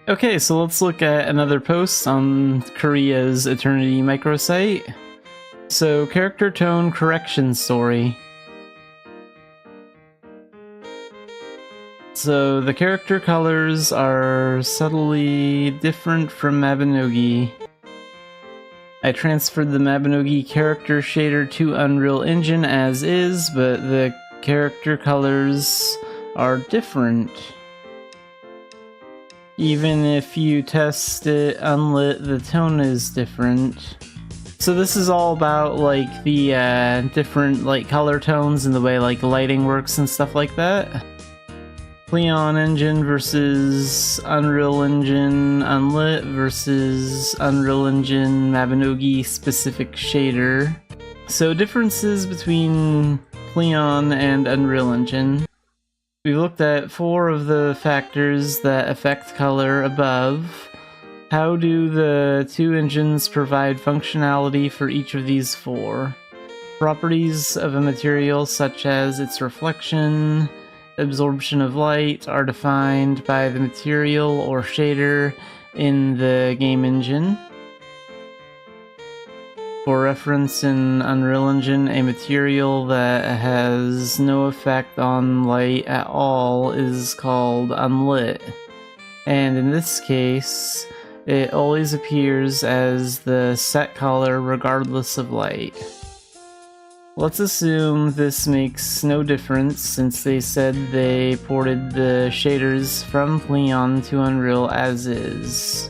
Okay, so let's look at another post on Korea's Eternity microsite. So, character tone correction story. So, the character colors are subtly different from Mabinogi. I transferred the Mabinogi character shader to Unreal Engine as is, but the character colors are different. Even if you test it unlit, the tone is different. So this is all about like the different like color tones and the way like lighting works and stuff like that. Leon Engine versus Unreal Engine Unlit versus Unreal Engine Mabinogi specific shader. So differences between Leon and Unreal Engine. We looked at 4 of the factors that affect color above. How do the 2 engines provide functionality for each of these 4? Properties of a material such as its reflection, absorption of light are defined by the material or shader in the game engine. For reference, in Unreal Engine, a material that has no effect on light at all is called unlit. And in this case, it always appears as the set color regardless of light. Let's assume this makes no difference since they said they ported the shaders from Leon to Unreal as is.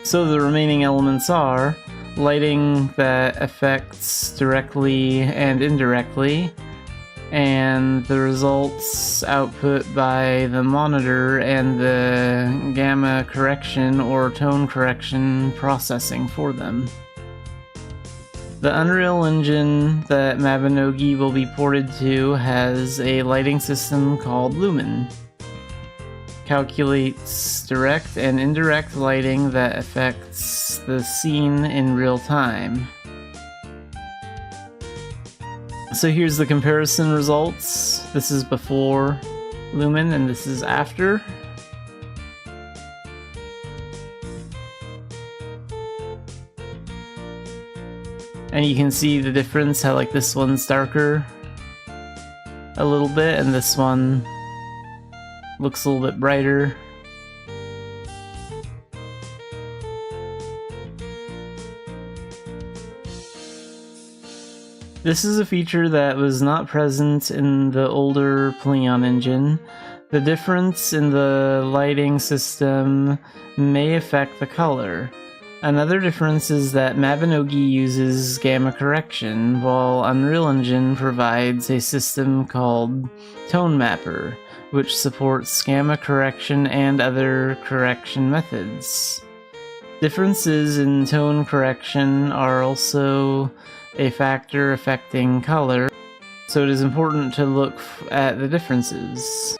So the remaining elements are lighting that affects directly and indirectly, and the results output by the monitor and the gamma correction or tone correction processing for them. The Unreal Engine that Mabinogi will be ported to has a lighting system called Lumen. Calculates direct and indirect lighting that affects the scene in real time. So here's the comparison results. This is before Lumen and this is after. And you can see the difference, how like this one's darker a little bit and this one looks a little bit brighter. This is a feature that was not present in the older Leon engine. The difference in the lighting system may affect the color. Another difference is that Mabinogi uses gamma correction, while Unreal Engine provides a system called Tone Mapper, which supports gamma correction and other correction methods. Differences in tone correction are also a factor affecting color, so it is important to look at the differences.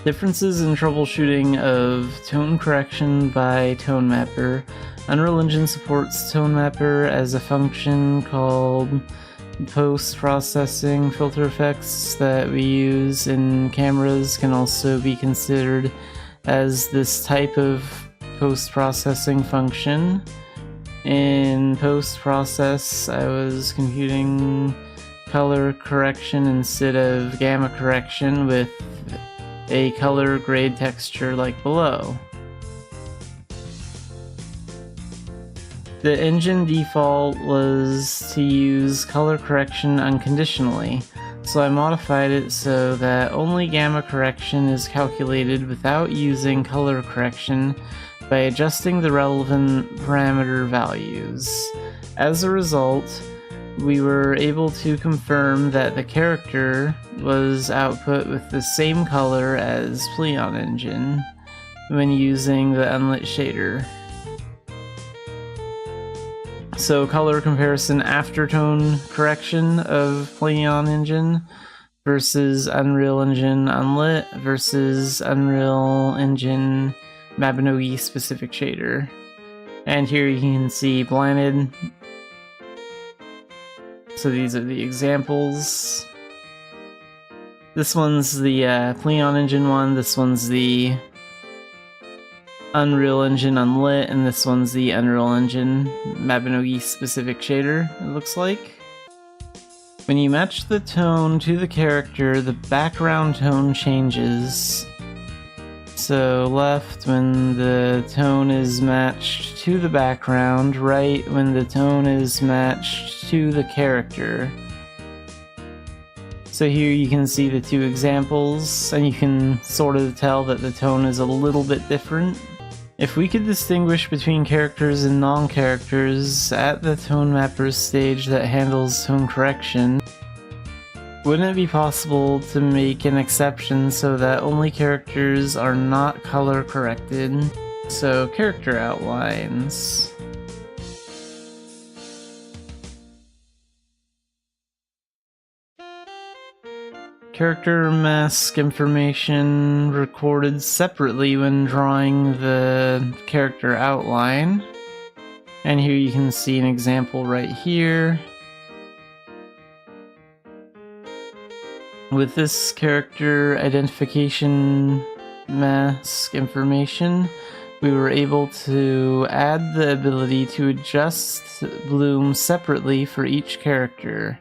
Differences in troubleshooting of tone correction by Tone Mapper. Unreal Engine supports Tone Mapper as a function called post-processing. Filter effects that we use in cameras can also be considered as this type of post-processing function. In post-process, I was computing color correction instead of gamma correction with a color grade texture like below. The engine default was to use color correction unconditionally, so I modified it so that only gamma correction is calculated without using color correction by adjusting the relevant parameter values. As a result, we were able to confirm that the character was output with the same color as Leon Engine when using the unlit shader. So color comparison after tone correction of Leon Engine versus Unreal Engine Unlit versus Unreal Engine Mabinogi specific shader. And here you can see blinded. So these are the examples. This one's the Pleon Engine one, this one's the Unreal Engine Unlit, and this one's the Unreal Engine Mabinogi specific shader, it looks like. When you match the tone to the character, the background tone changes. So left when the tone is matched to the background, right when the tone is matched to the character. So here you can see the two examples, and you can sort of tell that the tone is a little bit different. If we could distinguish between characters and non-characters at the tone mapper stage that handles tone correction, wouldn't it be possible to make an exception so that only characters are not color corrected? So character outlines. Character mask information recorded separately when drawing the character outline. And here you can see an example right here. With this character identification mask information, we were able to add the ability to adjust bloom separately for each character,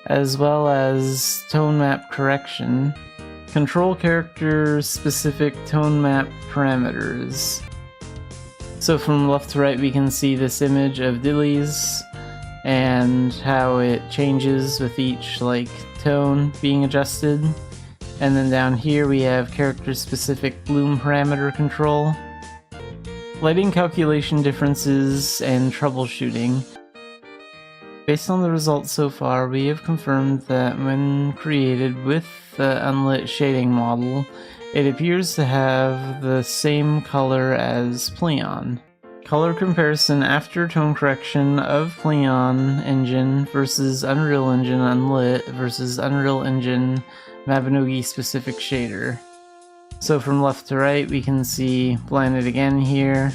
as well as tone map correction. Control character specific tone map parameters. So from left to right we can see this image of Dailies and how it changes with each tone being adjusted. And then down here we have character specific bloom parameter control, lighting calculation differences, and troubleshooting. Based on the results so far, we have confirmed that when created with the unlit shading model, it appears to have the same color as Pleon. Color comparison after tone correction of Pleon Engine versus Unreal Engine Unlit versus Unreal Engine Mabinogi specific shader. So from left to right we can see blended again here.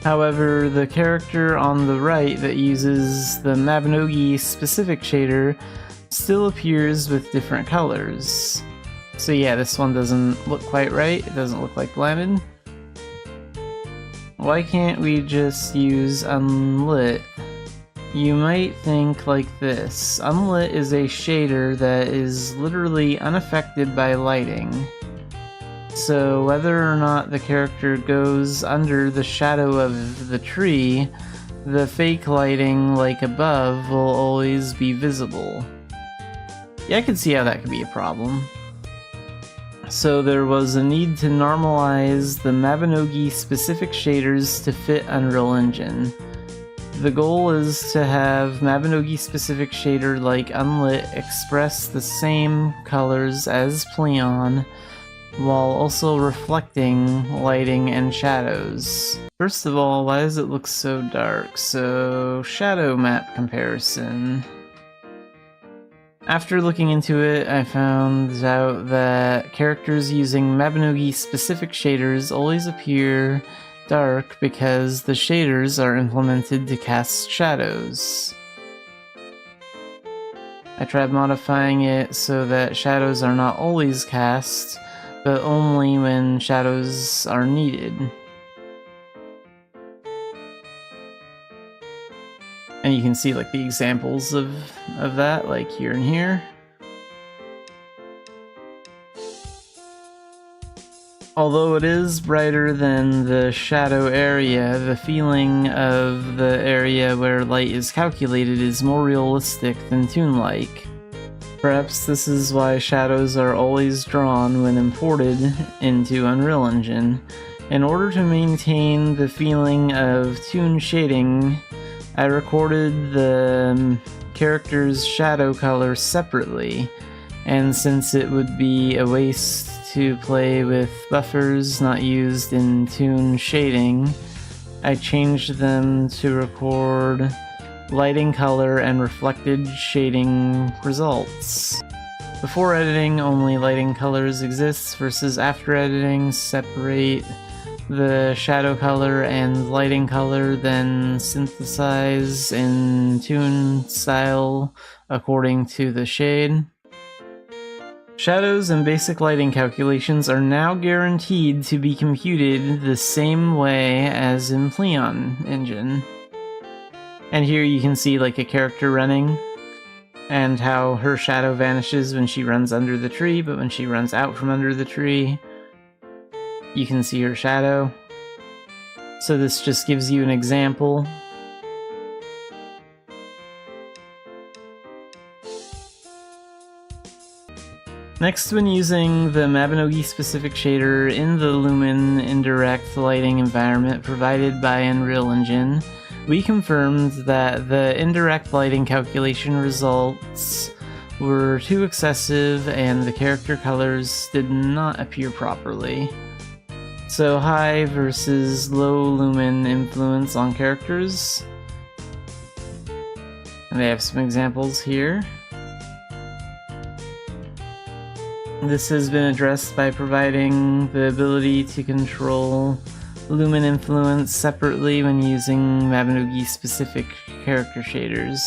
However, the character on the right that uses the Mabinogi specific shader still appears with different colors. So yeah, this one doesn't look quite right, it doesn't look like blended. Why can't we just use unlit? You might think like this. Unlit is a shader that is literally unaffected by lighting. So whether or not the character goes under the shadow of the tree, the fake lighting like above will always be visible. Yeah, I can see how that could be a problem. So there was a need to normalize the Mabinogi specific shaders to fit Unreal Engine. The goal is to have Mabinogi specific shader like Unlit express the same colors as Pleon, while also reflecting lighting and shadows. First of all, why does it look so dark? So, shadow map comparison. After looking into it, I found out that characters using Mabinogi specific shaders always appear dark because the shaders are implemented to cast shadows. I tried modifying it so that shadows are not always cast, but only when shadows are needed. And you can see the examples of that, here and here. Although it is brighter than the shadow area, the feeling of the area where light is calculated is more realistic than toon-like. Perhaps this is why shadows are always drawn when imported into Unreal Engine. In order to maintain the feeling of toon shading, I recorded the character's shadow color separately, and since it would be a waste to play with buffers not used in toon shading, I changed them to record lighting color and reflected shading results. Before editing, only lighting colors exist, versus after editing, separate the shadow color and lighting color, then synthesize in tune style according to the shade. Shadows and basic lighting calculations are now guaranteed to be computed the same way as in Pleon engine. And here you can see like a character running, and how her shadow vanishes when she runs under the tree, but when she runs out from under the tree, you can see her shadow. So this just gives you an example. Next, when using the Mabinogi specific shader in the Lumen indirect lighting environment provided by Unreal Engine, we confirmed that the indirect lighting calculation results were too excessive and the character colors did not appear properly. So high versus low lumen influence on characters. And they have some examples here. This has been addressed by providing the ability to control lumen influence separately when using Mabinogi specific character shaders.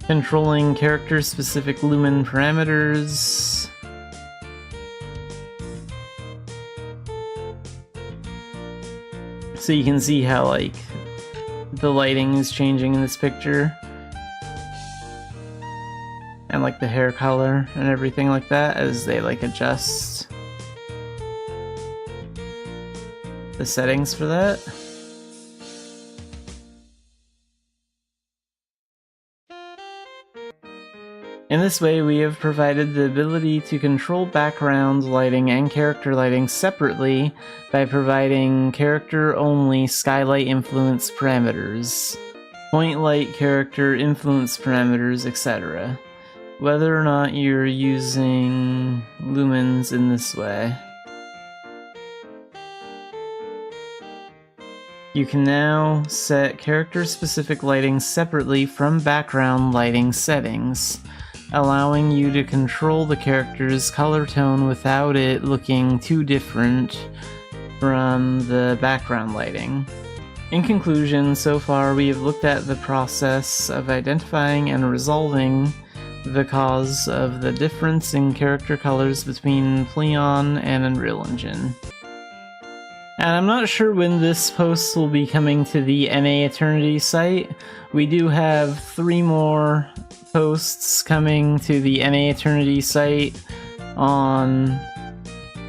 Controlling character specific lumen parameters. So you can see how like the lighting is changing in this picture. And like the hair color and everything like that as they like adjust the settings for that. In this way, we have provided the ability to control background lighting and character lighting separately by providing character-only skylight influence parameters, point light character influence parameters, etc. Whether or not you're using lumens in this way. You can now set character-specific lighting separately from background lighting settings, allowing you to control the character's color tone without it looking too different from the background lighting. In conclusion, so far we have looked at the process of identifying and resolving the cause of the difference in character colors between Pleon and Unreal Engine. And I'm not sure when this post will be coming to the NA Eternity site. We do have 3 more posts coming to the NA Eternity site, one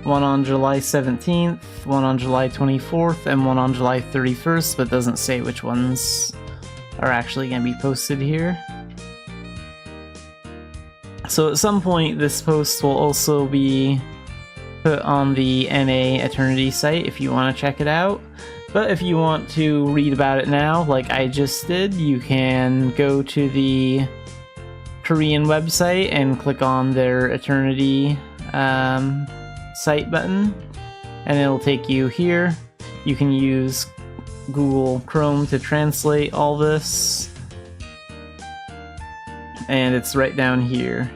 on July 17th, one on July 24th, and one on July 31st, but doesn't say which ones are actually going to be posted here. So at some point this post will also be put on the NA Eternity site if you want to check it out. But if you want to read about it now, like I just did, you can go to the Korean website and click on their Eternity site button, and it'll take you here. You can use Google Chrome to translate all this. And it's right down here.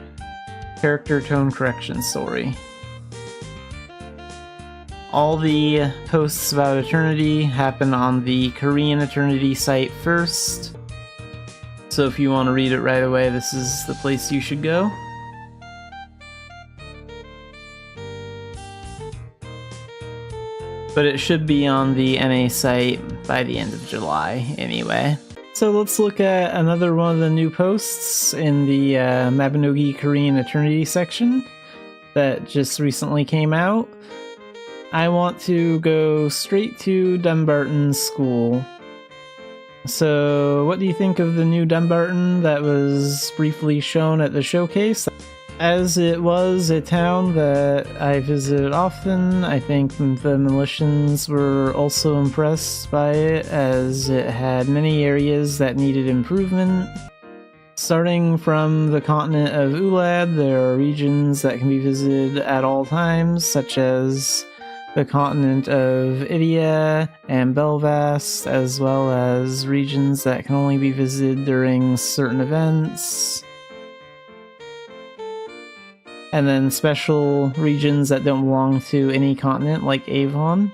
Character tone correction story. All the posts about Eternity happen on the Korean Eternity site first. So if you want to read it right away, this is the place you should go. But it should be on the NA site by the end of July anyway. So let's look at another one of the new posts in the Mabinogi Korean Eternity section that just recently came out. I want to go straight to Dumbarton School. So what do you think of the new Dumbarton that was briefly shown at the showcase? As it was a town that I visited often, I think the Militians were also impressed by it, as it had many areas that needed improvement. Starting from the continent of Ulad, there are regions that can be visited at all times, such as the continent of Idia and Belvast, as well as regions that can only be visited during certain events. and then special regions that don't belong to any continent, like Avon.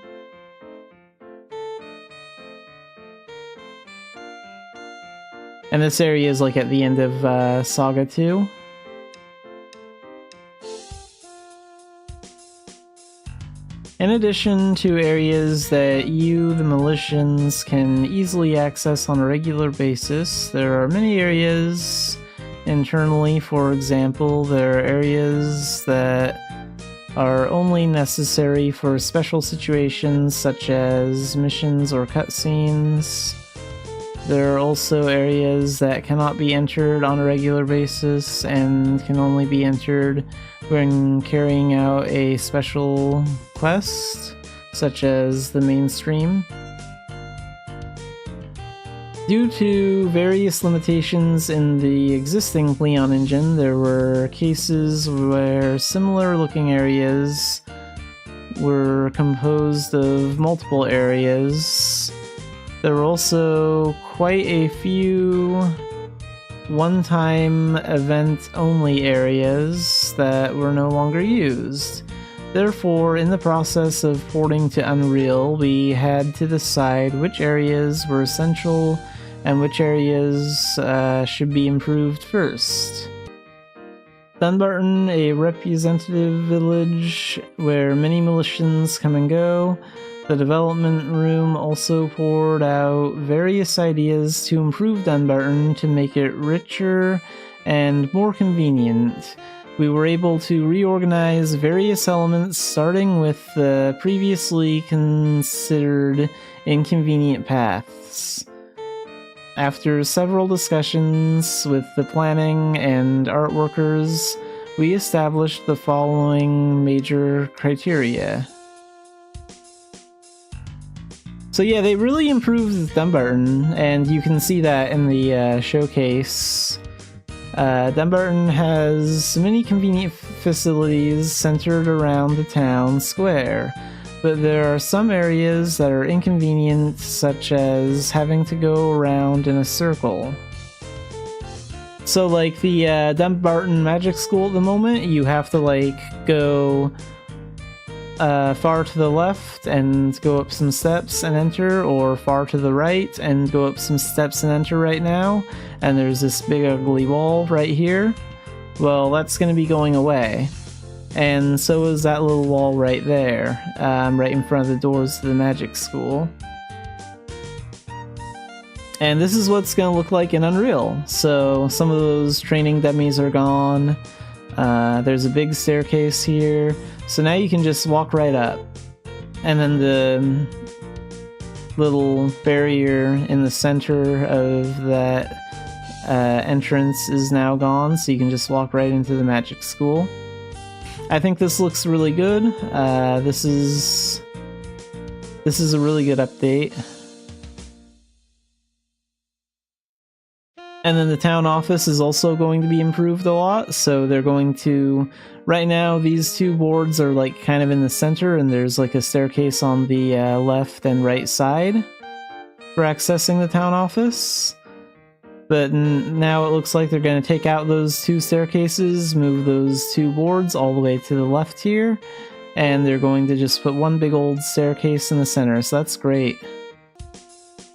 And this area is like at the end of Saga 2. In addition to areas that you, the Militians, can easily access on a regular basis, there are many areas internally. For example, there are areas that are only necessary for special situations such as missions or cutscenes. There are also areas that cannot be entered on a regular basis and can only be entered when carrying out a special quest, such as the mainstream. Due to various limitations in the existing Leon engine, there were cases where similar looking areas were composed of multiple areas. There were also quite a few one-time event-only areas that were no longer used. Therefore, in the process of porting to Unreal, we had to decide which areas were essential and which areas should be improved first. Dunbarton, a representative village where many Militians come and go. The development room also poured out various ideas to improve Dunbarton to make it richer and more convenient. We were able to reorganize various elements, starting with the previously considered inconvenient paths. After several discussions with the planning and art workers, we established the following major criteria. So yeah, they really improved Dunbarton, and you can see that in the showcase. Dunbarton has many convenient facilities centered around the town square, but there are some areas that are inconvenient, such as having to go around in a circle. So like the Dunbarton Magic School at the moment, you have to like go far to the left and go up some steps and enter, or far to the right and go up some steps and enter right now, and there's this big ugly wall right here. Well, that's going to be going away, and so is that little wall right there, right in front of the doors to the magic school. And this is what's going to look like in Unreal. So some of those training dummies are gone. There's a big staircase here. So now you can just walk right up. And then the little barrier in the center of that entrance is now gone, so you can just walk right into the magic school. I think this looks really good. This is a really good update. And then the town office is also going to be improved a lot, so they're going to... Right now, these two boards are like kind of in the center, and there's like a staircase on the left and right side for accessing the town office. But now it looks like they're going to take out those two staircases, move those two boards all the way to the left here, and they're going to just put one big old staircase in the center, so that's great.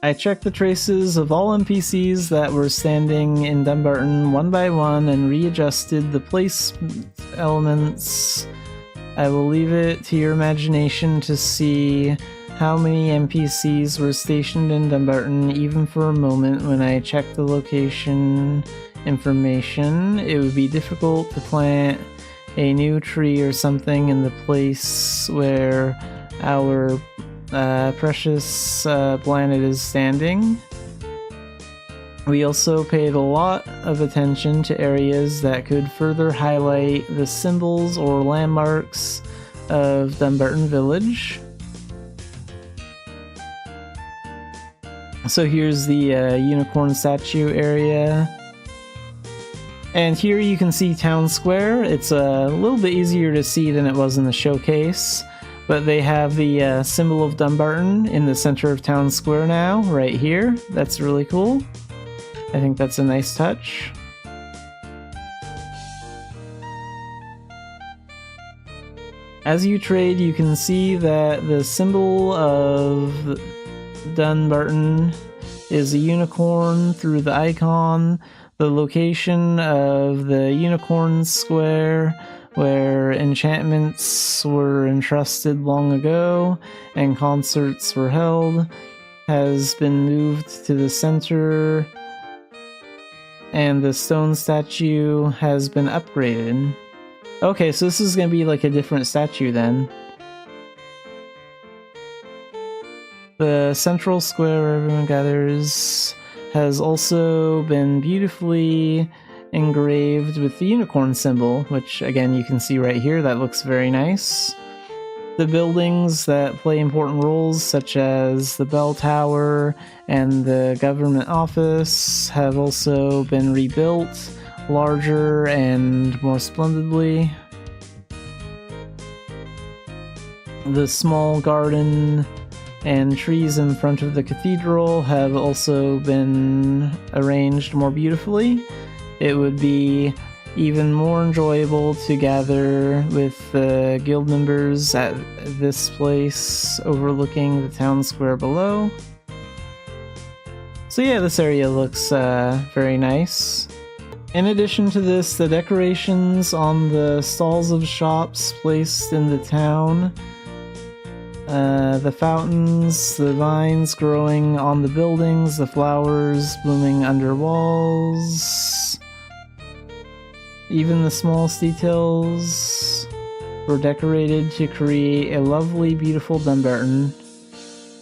I checked the traces of all NPCs that were standing in Dunbarton one by one and readjusted the place elements. I will leave it to your imagination to see how many NPCs were stationed in Dunbarton, even for a moment. When I checked the location information, it would be difficult to plant a new tree or something in the place where our precious planet is standing. We also paid a lot of attention to areas that could further highlight the symbols or landmarks of Dunbarton Village. So here's the unicorn statue area. And here you can see Town Square. It's a little bit easier to see than it was in the showcase. But they have the symbol of Dunbarton in the center of Town Square now, right here. That's really cool. I think that's a nice touch. As you trade, you can see that the symbol of Dunbarton is a unicorn through the icon. The location of the Unicorn Square, where enchantments were entrusted long ago and concerts were held, has been moved to the center, and the stone statue has been upgraded. Okay, so this is gonna be like a different statue then. The central square where everyone gathers has also been beautifully engraved with the unicorn symbol, which again you can see right here, that looks very nice. The buildings that play important roles, such as the bell tower and the government office, have also been rebuilt, larger and more splendidly. The small garden and trees in front of the cathedral have also been arranged more beautifully. It would be even more enjoyable to gather with the guild members at this place overlooking the town square below. So yeah, this area looks very nice. In addition to this, the decorations on the stalls of shops placed in the town, the fountains, the vines growing on the buildings, the flowers blooming under walls, even the smallest details were decorated to create a lovely, beautiful Dunbarton.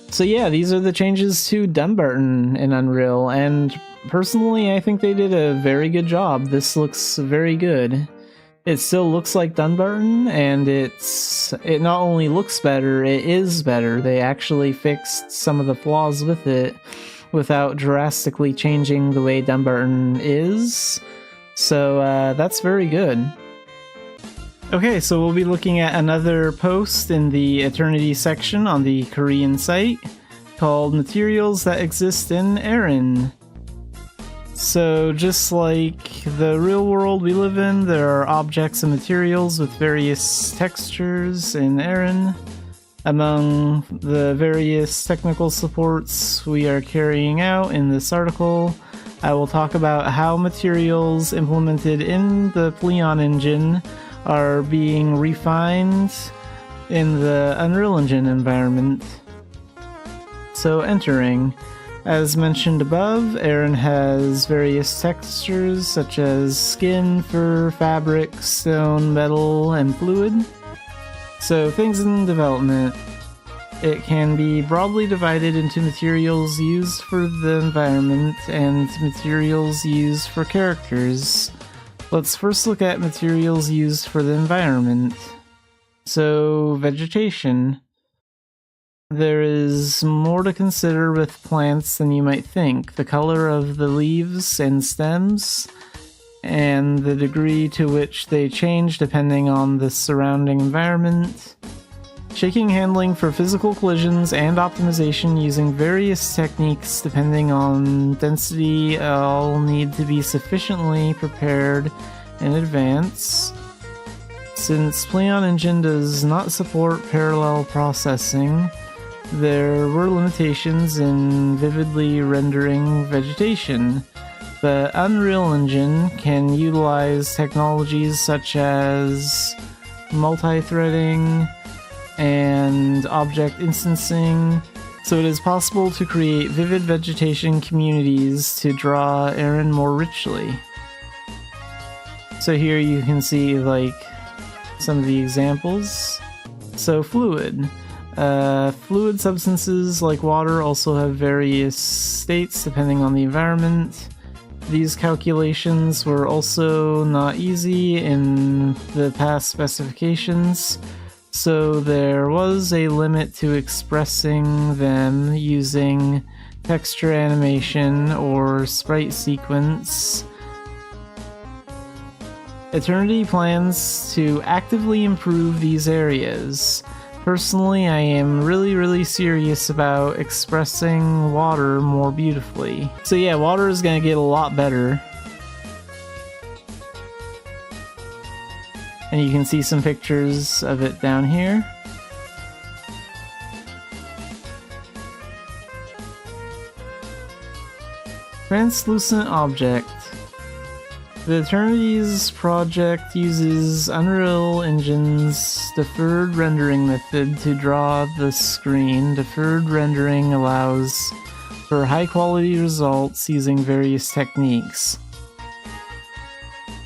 So yeah, these are the changes to Dunbarton in Unreal, and personally I think they did a very good job. This looks very good. It still looks like Dunbarton, and it not only looks better, it is better. They actually fixed some of the flaws with it without drastically changing the way Dunbarton is. So that's very good. Okay, so we'll be looking at another post in the Eternity section on the Korean site called Materials That Exist in Erin. So just like the real world we live in, there are objects and materials with various textures in Erin. Among the various technical supports we are carrying out in this article, I will talk about how materials implemented in the Pleon engine are being refined in the Unreal Engine environment. So entering. As mentioned above, Erin has various textures such as skin, fur, fabric, stone, metal, and fluid. So things in development. It can be broadly divided into materials used for the environment and materials used for characters. Let's first look at materials used for the environment. So, vegetation. There is more to consider with plants than you might think. The color of the leaves and stems, and the degree to which they change depending on the surrounding environment. Shaking handling for physical collisions and optimization using various techniques depending on density all need to be sufficiently prepared in advance. Since Pleon Engine does not support parallel processing, there were limitations in vividly rendering vegetation, but Unreal Engine can utilize technologies such as multi-threading and object instancing, so it is possible to create vivid vegetation communities to draw Erin more richly. So here you can see like some of the examples. So fluid. Fluid substances like water also have various states depending on the environment. These calculations were also not easy in the past specifications, so there was a limit to expressing them using texture animation or sprite sequence. Eternity plans to actively improve these areas. Personally, I am really serious about expressing water more beautifully. So yeah, water is gonna get a lot better. And you can see some pictures of it down here. Translucent object. The Eternities project uses Unreal Engine's deferred rendering method to draw the screen. Deferred rendering allows for high-quality results using various techniques.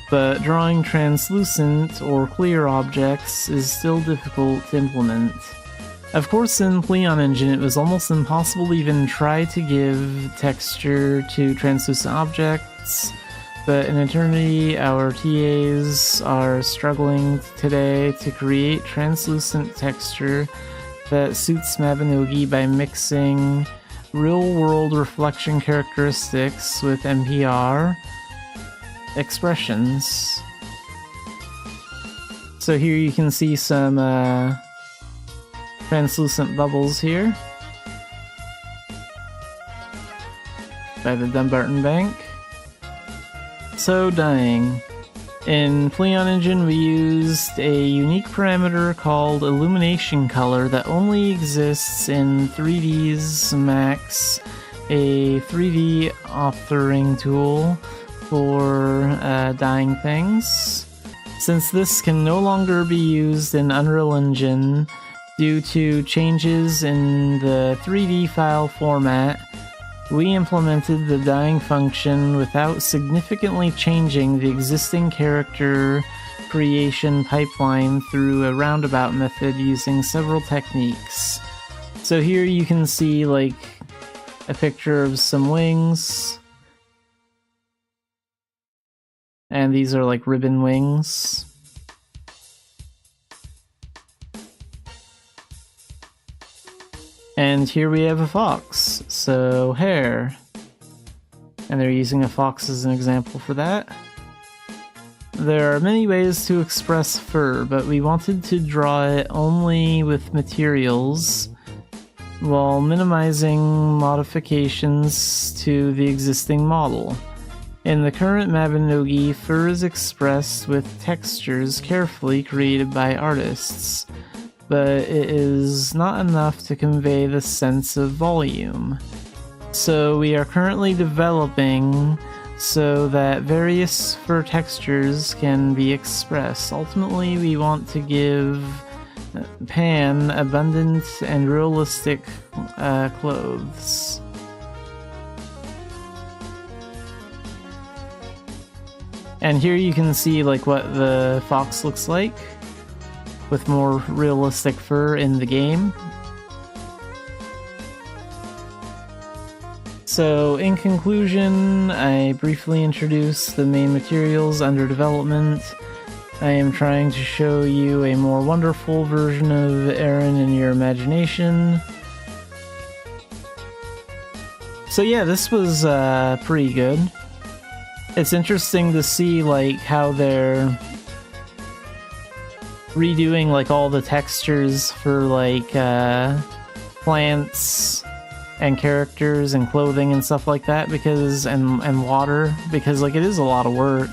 But drawing translucent or clear objects is still difficult to implement. Of course, in Pleon Engine, it was almost impossible to even try to give texture to translucent objects, but in Eternity, our TAs are struggling today to create translucent texture that suits Mabinogi by mixing real-world reflection characteristics with NPR expressions. So here you can see some translucent bubbles here by the Dumbarton Bank. So dying. In Pleon Engine we used a unique parameter called illumination color that only exists in 3D's Max, a 3D authoring tool for dyeing things. Since this can no longer be used in Unreal Engine due to changes in the 3D file format, we implemented the dyeing function without significantly changing the existing character creation pipeline through a roundabout method using several techniques. So here you can see like a picture of some wings, and these are like ribbon wings. And here we have a fox, so hair. And they're using a fox as an example for that. There are many ways to express fur, but we wanted to draw it only with materials while minimizing modifications to the existing model. In the current Mabinogi, fur is expressed with textures carefully created by artists, but it is not enough to convey the sense of volume. So we are currently developing so that various fur textures can be expressed. Ultimately, we want to give Pan abundant and realistic clothes. And here you can see like what the fox looks like with more realistic fur in the game. So in conclusion, I briefly introduced the main materials under development. I am trying to show you a more wonderful version of Aaron in your imagination. So yeah, this was pretty good. It's interesting to see like how they're redoing like all the textures for like plants and characters and clothing and stuff like that, because and water, because like it is a lot of work.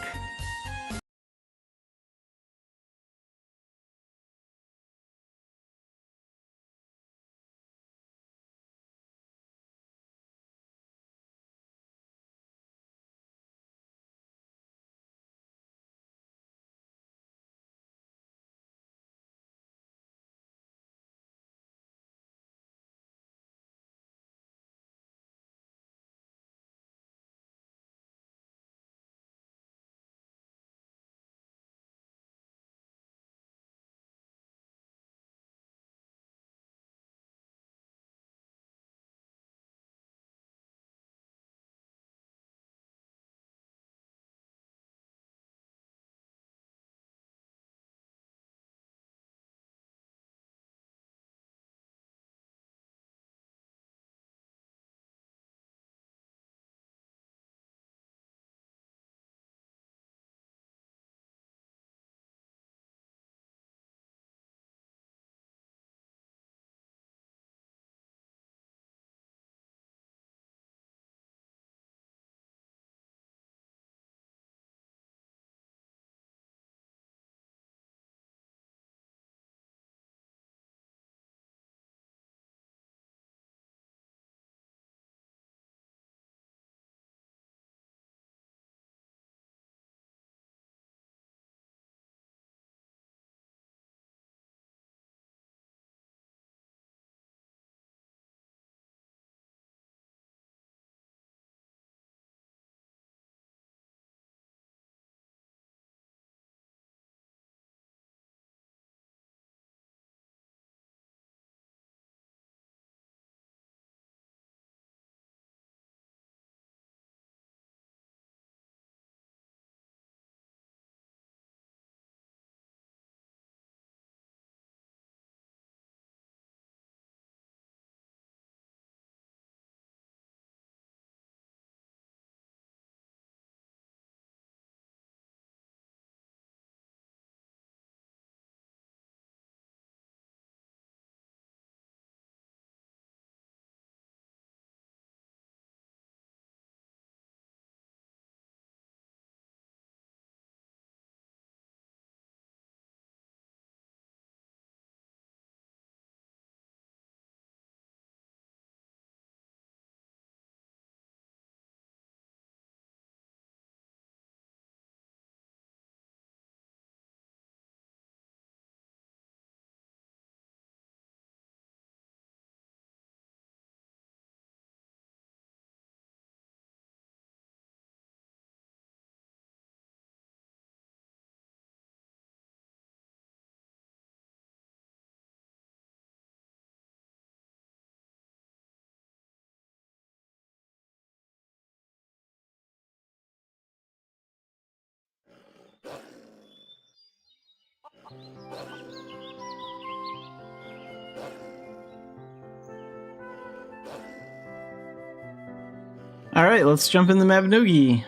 Alright, let's jump in the Mabinogi.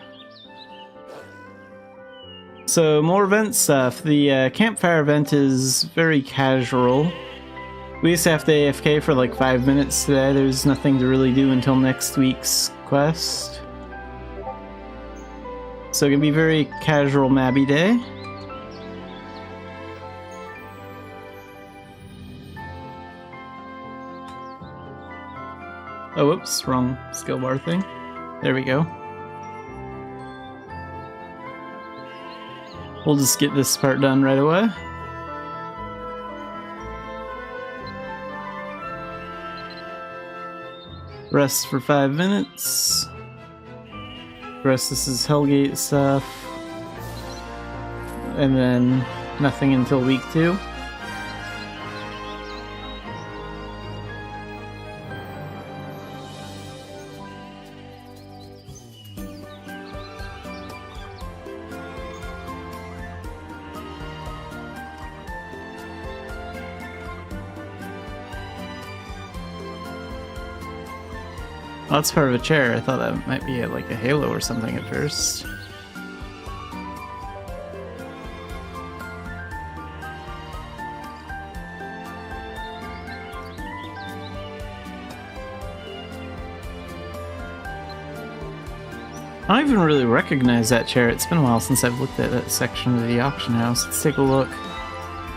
So, more event stuff. The campfire event is very casual. We just have to AFK for like 5 minutes today. There's nothing to really do until next week's quest. So it can be very casual Mabby day. Oh, whoops, wrong skill bar thing. There we go. We'll just get this part done right away. Rest for 5 minutes. The rest this is Hellgate stuff. And then nothing until week 2. Oh, that's part of a chair. I thought that might be like a halo or something at first. I don't even really recognize that chair. It's been a while since I've looked at that section of the auction house. Let's take a look,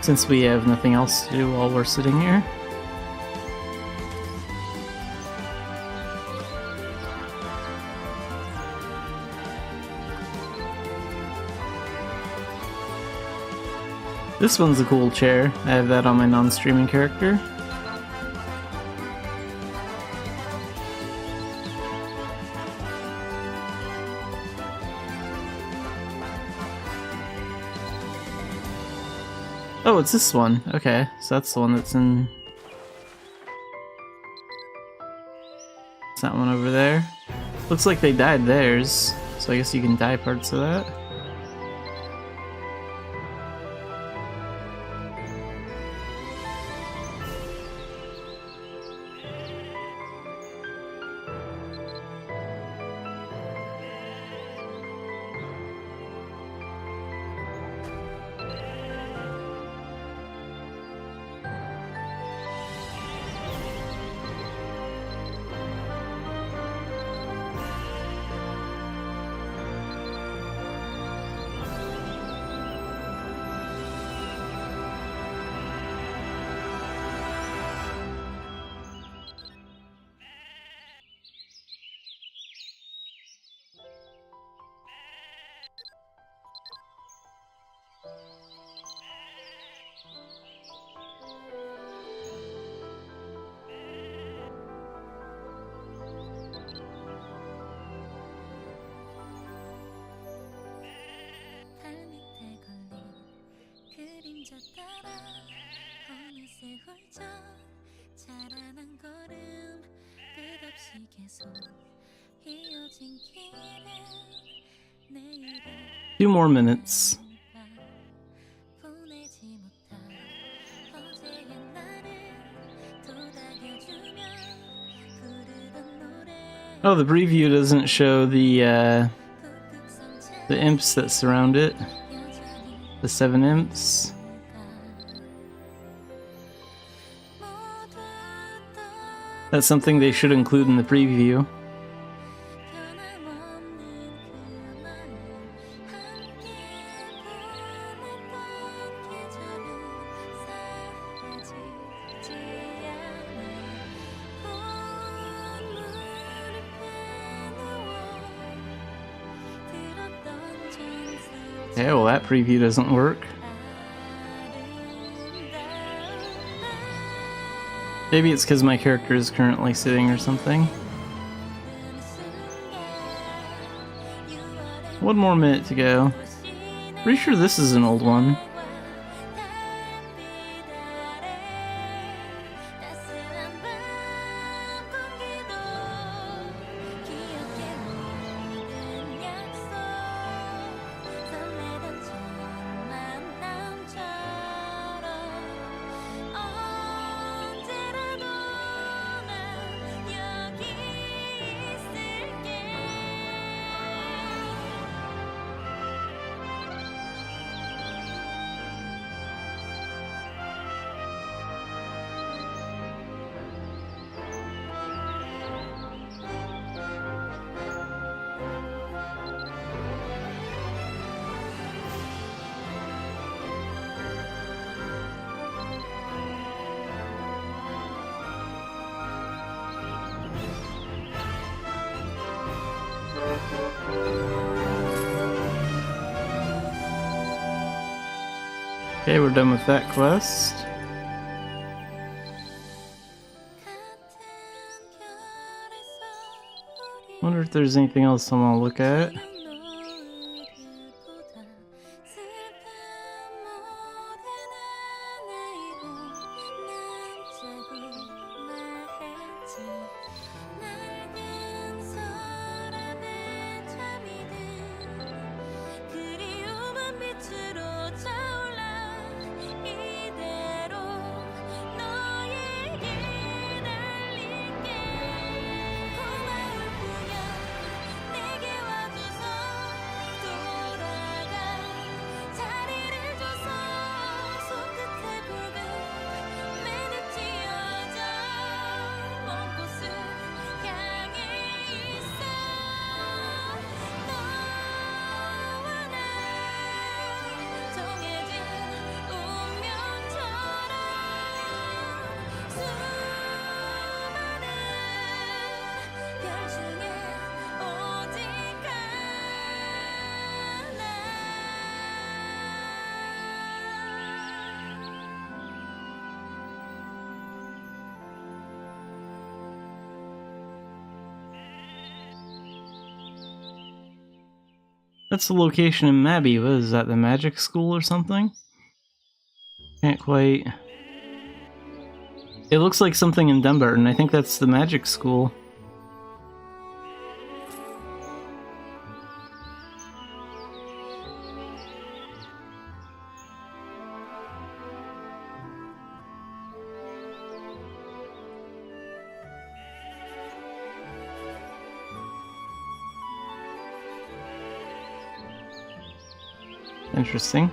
since we have nothing else to do while we're sitting here. This one's a cool chair. I have that on my non-streaming character. Oh, it's this one. Okay, so that's the one that's in... It's that one over there. Looks like they dyed theirs, so I guess you can dye parts of that. Two more minutes. Oh, the preview doesn't show the imps that surround it. The 7 imps. That's something they should include in the preview. Okay, well that preview doesn't work. Maybe it's because my character is currently sitting or something. 1 more minute to go. Pretty sure this is an old one. Okay, we're done with that quest. Wonder if there's anything else I want to look at. That's the location in Mabby. What is that, the magic school or something? Can't quite... It looks like something in Dumbarton. I think that's the magic school. Interesting.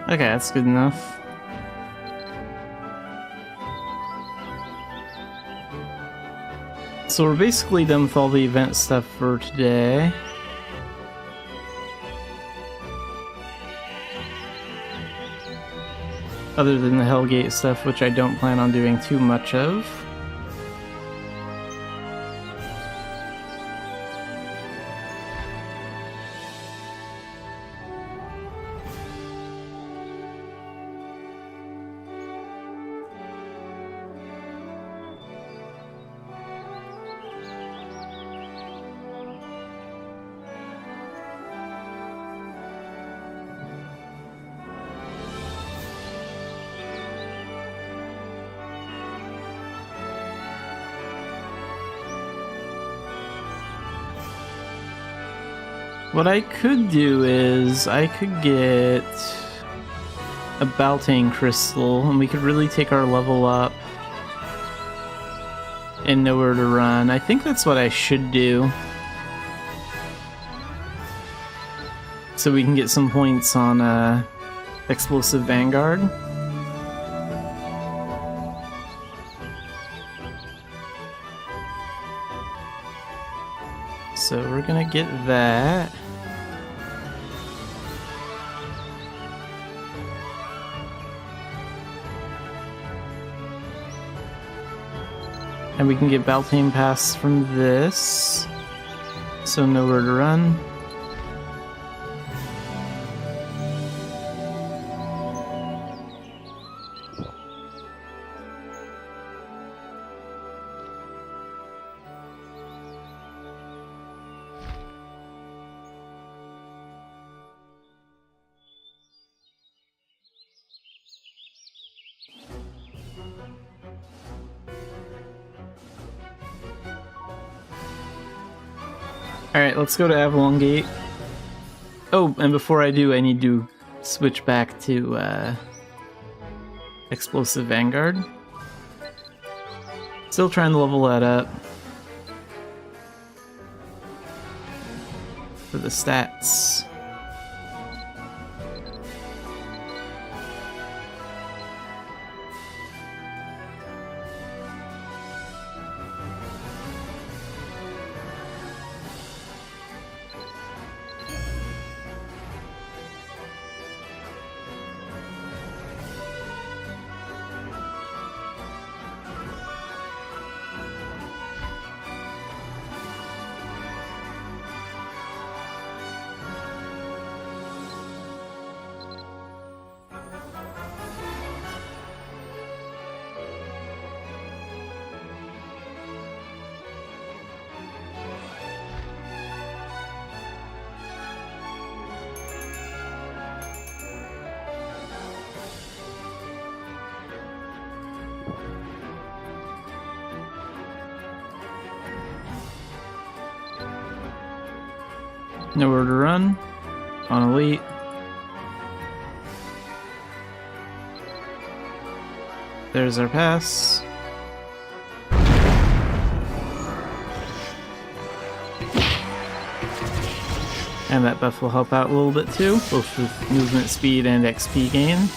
Okay, that's good enough. So we're basically done with all the event stuff for today. Other than the Hellgate stuff, which I don't plan on doing too much of. What I could do is, I could get a Baltane crystal, and we could really take our level up and know where to run. I think that's what I should do. So we can get some points on Explosive Vanguard. So we're gonna get that. And we can get Baltane Pass from this, so nowhere to run. Alright, let's go to Avalon Gate. Oh, and before I do, I need to switch back to Explosive Vanguard. Still trying to level that up. For the stats. Nowhere to run. On Elite. There's our pass. And that buff will help out a little bit too, both with movement speed and XP gain.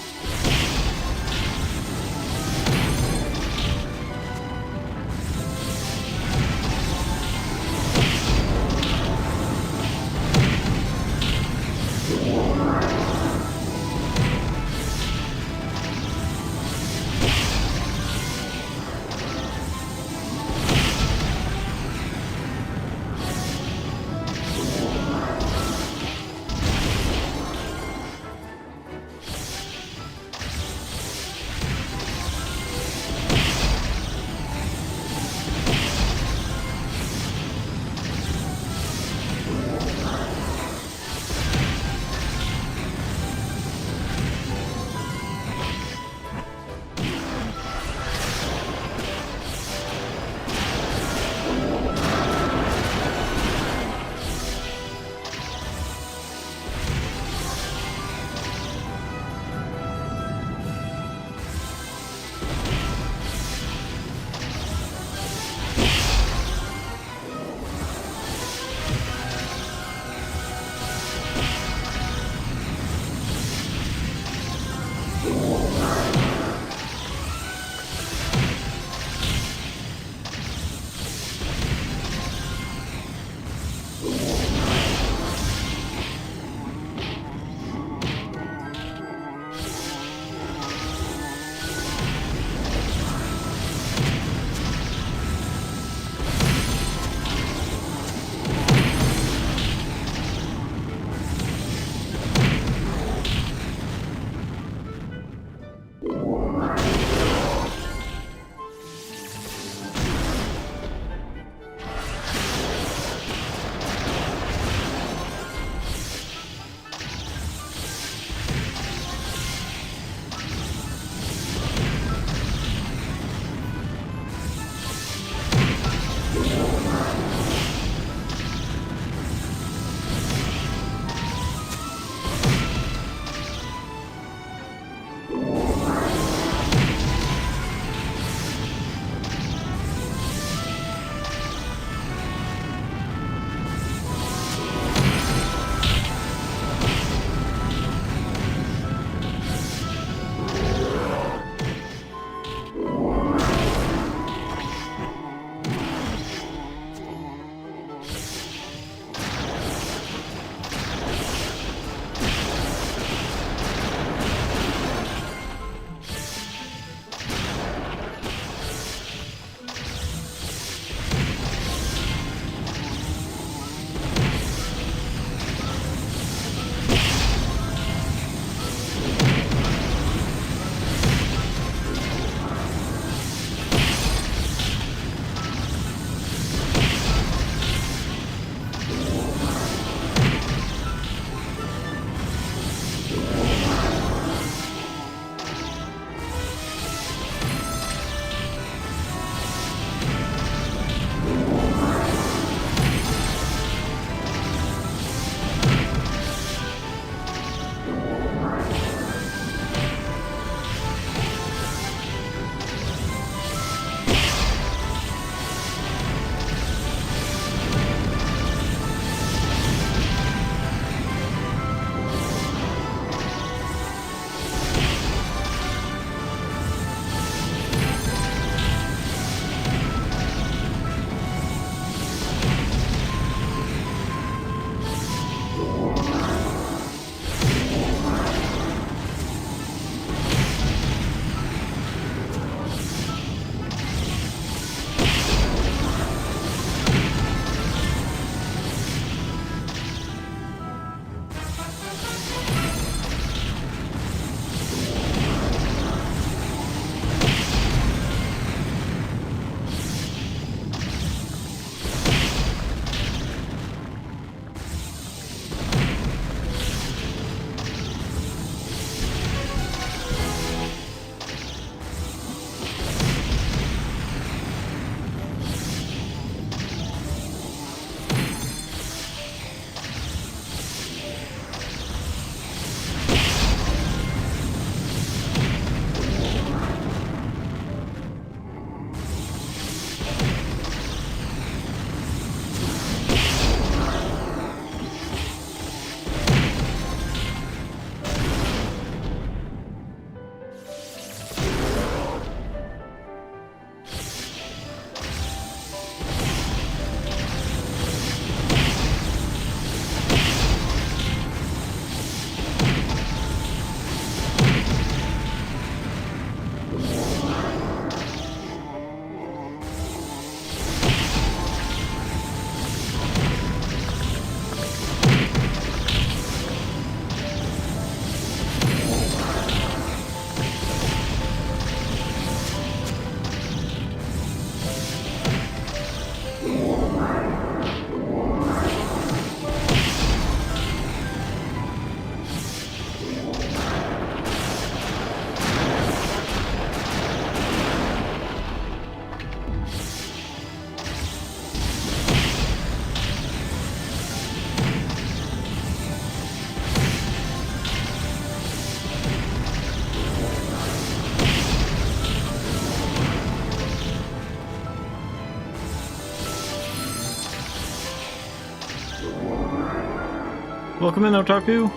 Welcome in, Otaku.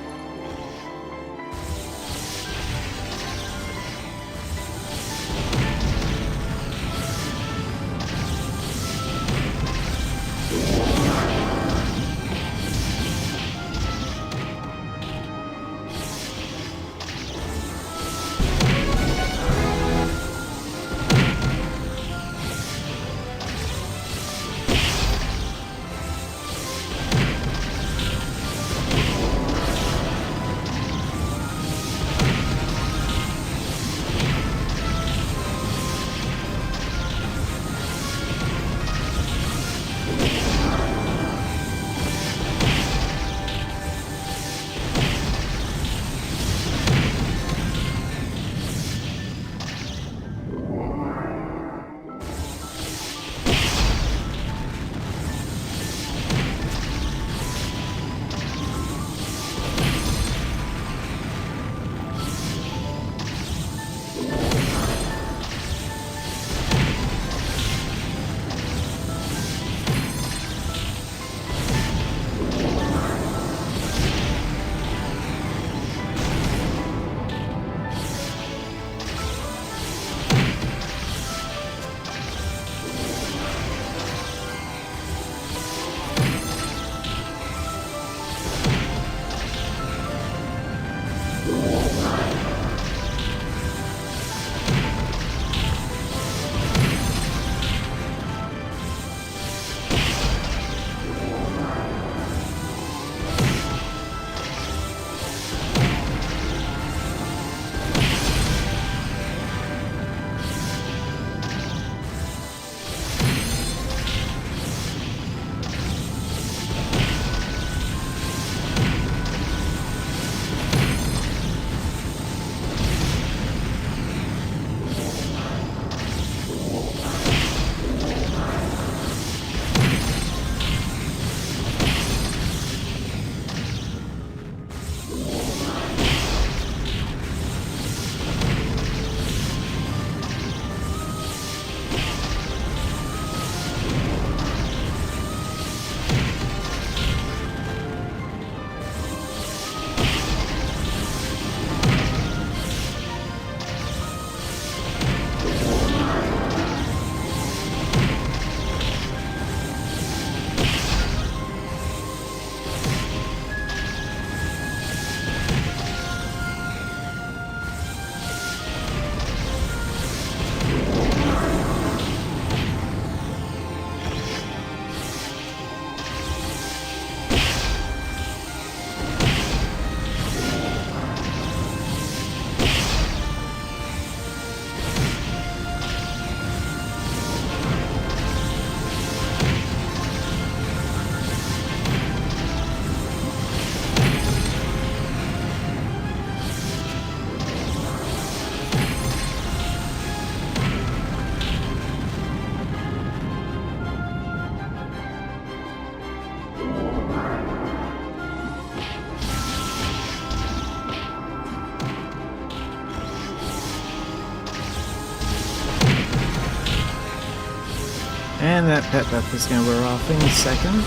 And that pet buff is going to wear off in a second.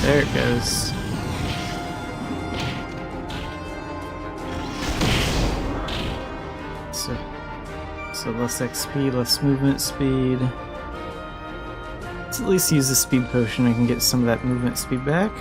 There it goes. So less XP, less movement speed. Let's at least use the speed potion. I can get some of that movement speed back.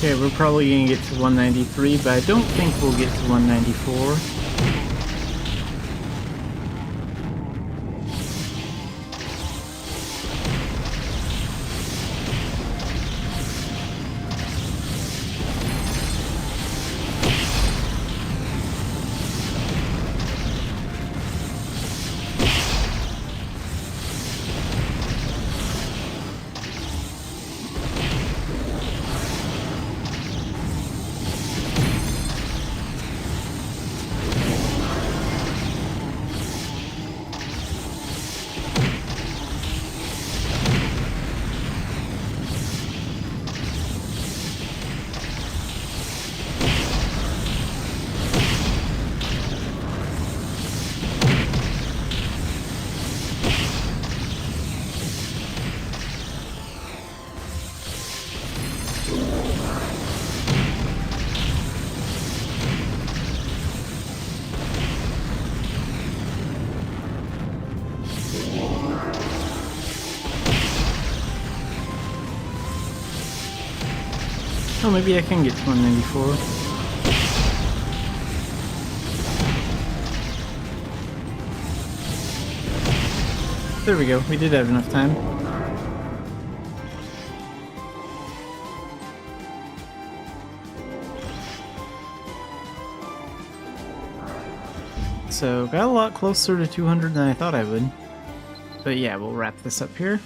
Okay, we're probably gonna get to 193, but I don't think we'll get to 194. Oh, maybe I can get to 194. There we go, we did have enough time. So, got a lot closer to 200 than I thought I would. But yeah, we'll wrap this up here.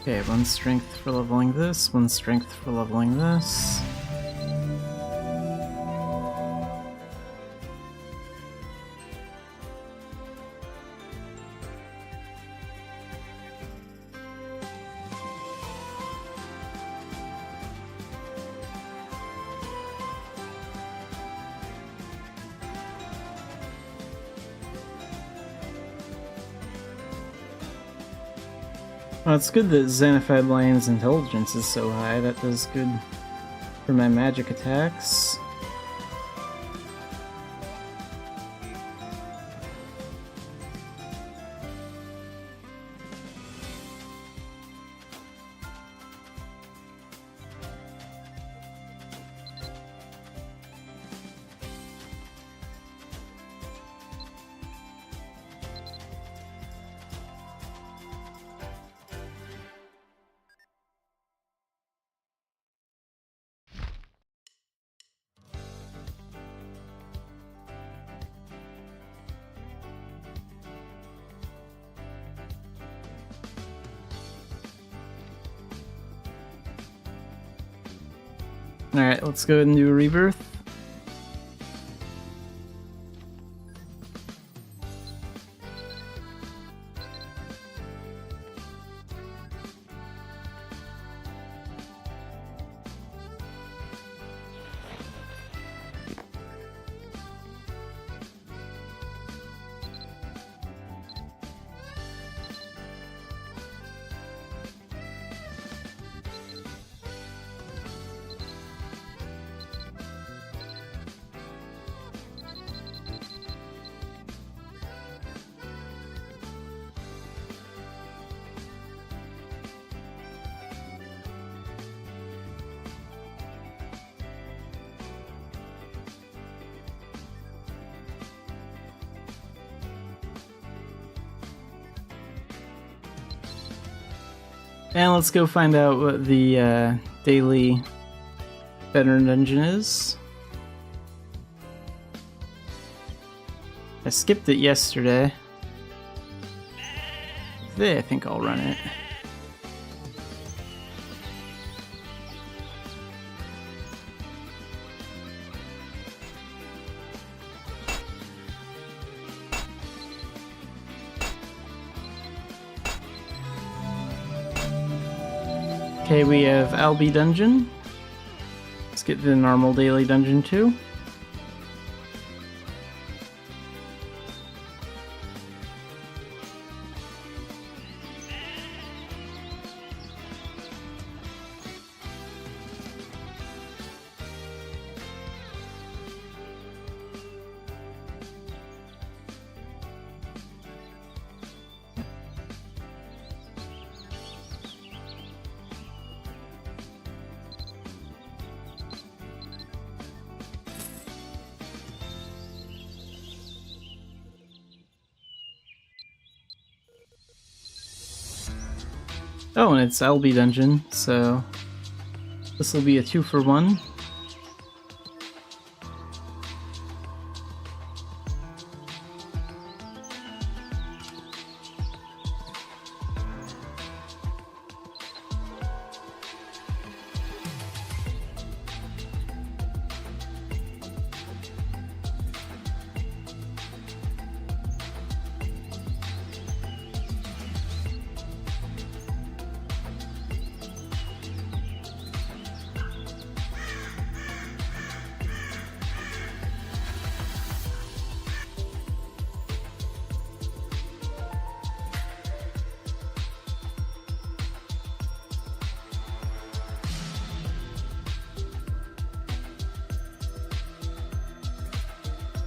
Okay, 1 strength for leveling this, 1 strength for leveling this. Well, it's good that Xanafiedlion's intelligence is so high. That does good for my magic attacks. Alright, let's go ahead and do a rebirth. And let's go find out what the daily veteran dungeon is. I skipped it yesterday. Today I think I'll run it. Okay, we have Albi Dungeon. Let's get the normal daily dungeon too. Oh, and it's Albi Dungeon, so this will be a 2-for-1.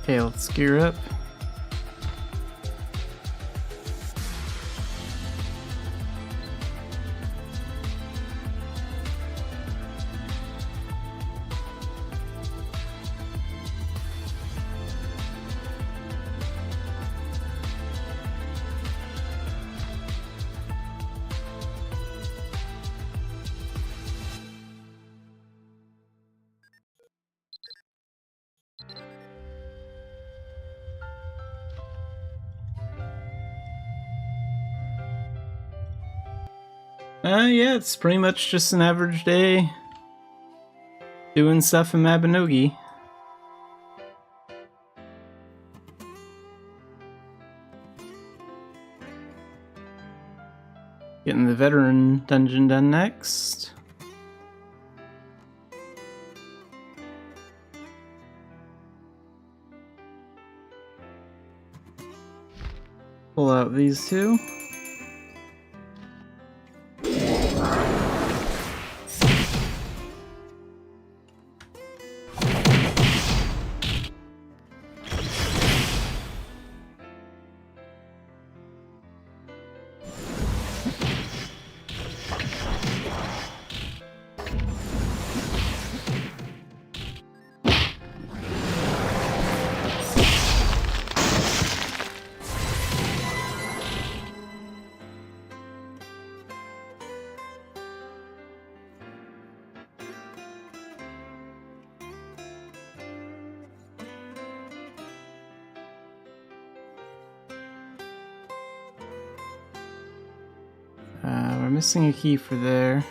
Okay, let's gear up. Yeah, it's pretty much just an average day doing stuff in Mabinogi. Getting the veteran dungeon done next. Pull out these two. We're missing a key for there.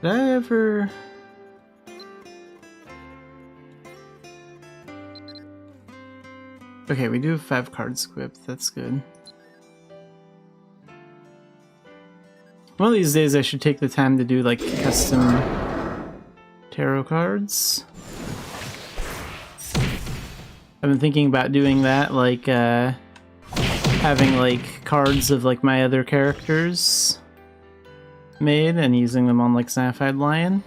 Did I ever... Okay, we do have 5 cards equipped, that's good. One of these days I should take the time to do like custom tarot cards. I've been thinking about doing that, like having like cards of like my other characters made and using them on like Xanafiedlion.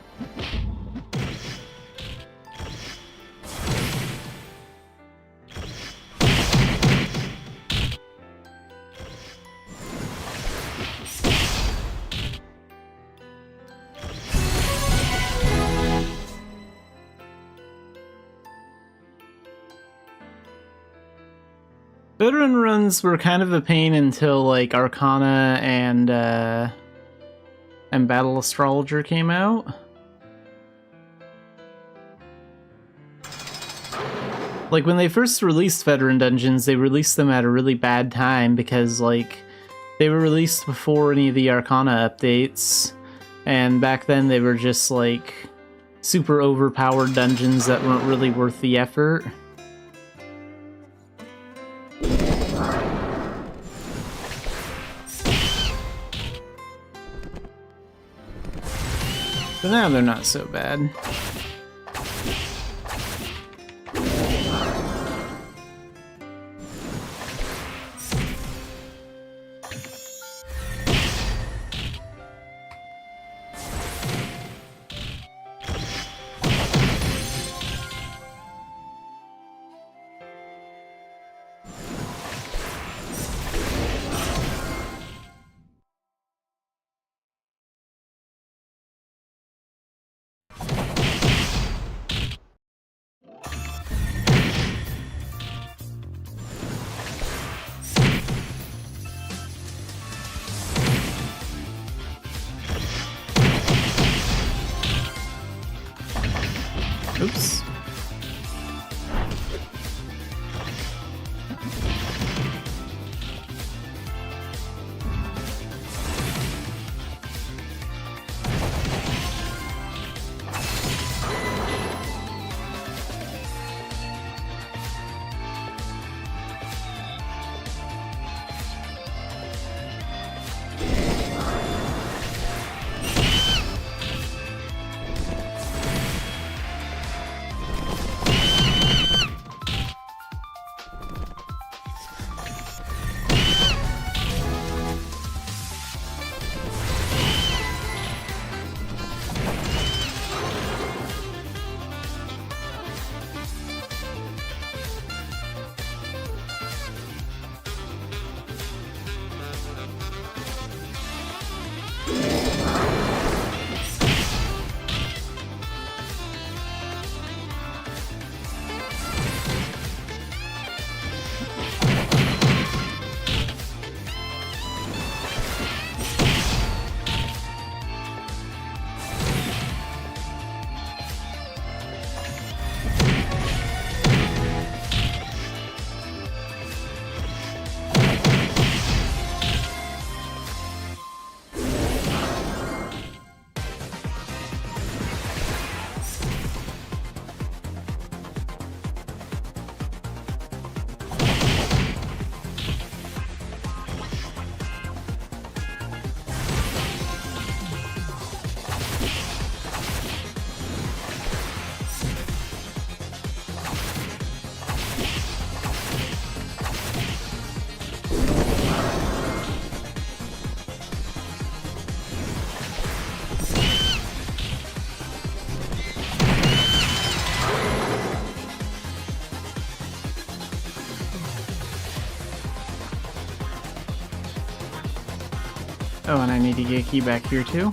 Veteran runs were kind of a pain until like Arcana and Battle Astrologer came out. Like when they first released Veteran Dungeons, they released them at a really bad time because like they were released before any of the Arcana updates, and back then they were just like super overpowered dungeons that weren't really worth the effort. But now they're not so bad. Oops. Oh, and I need to get a key back here too.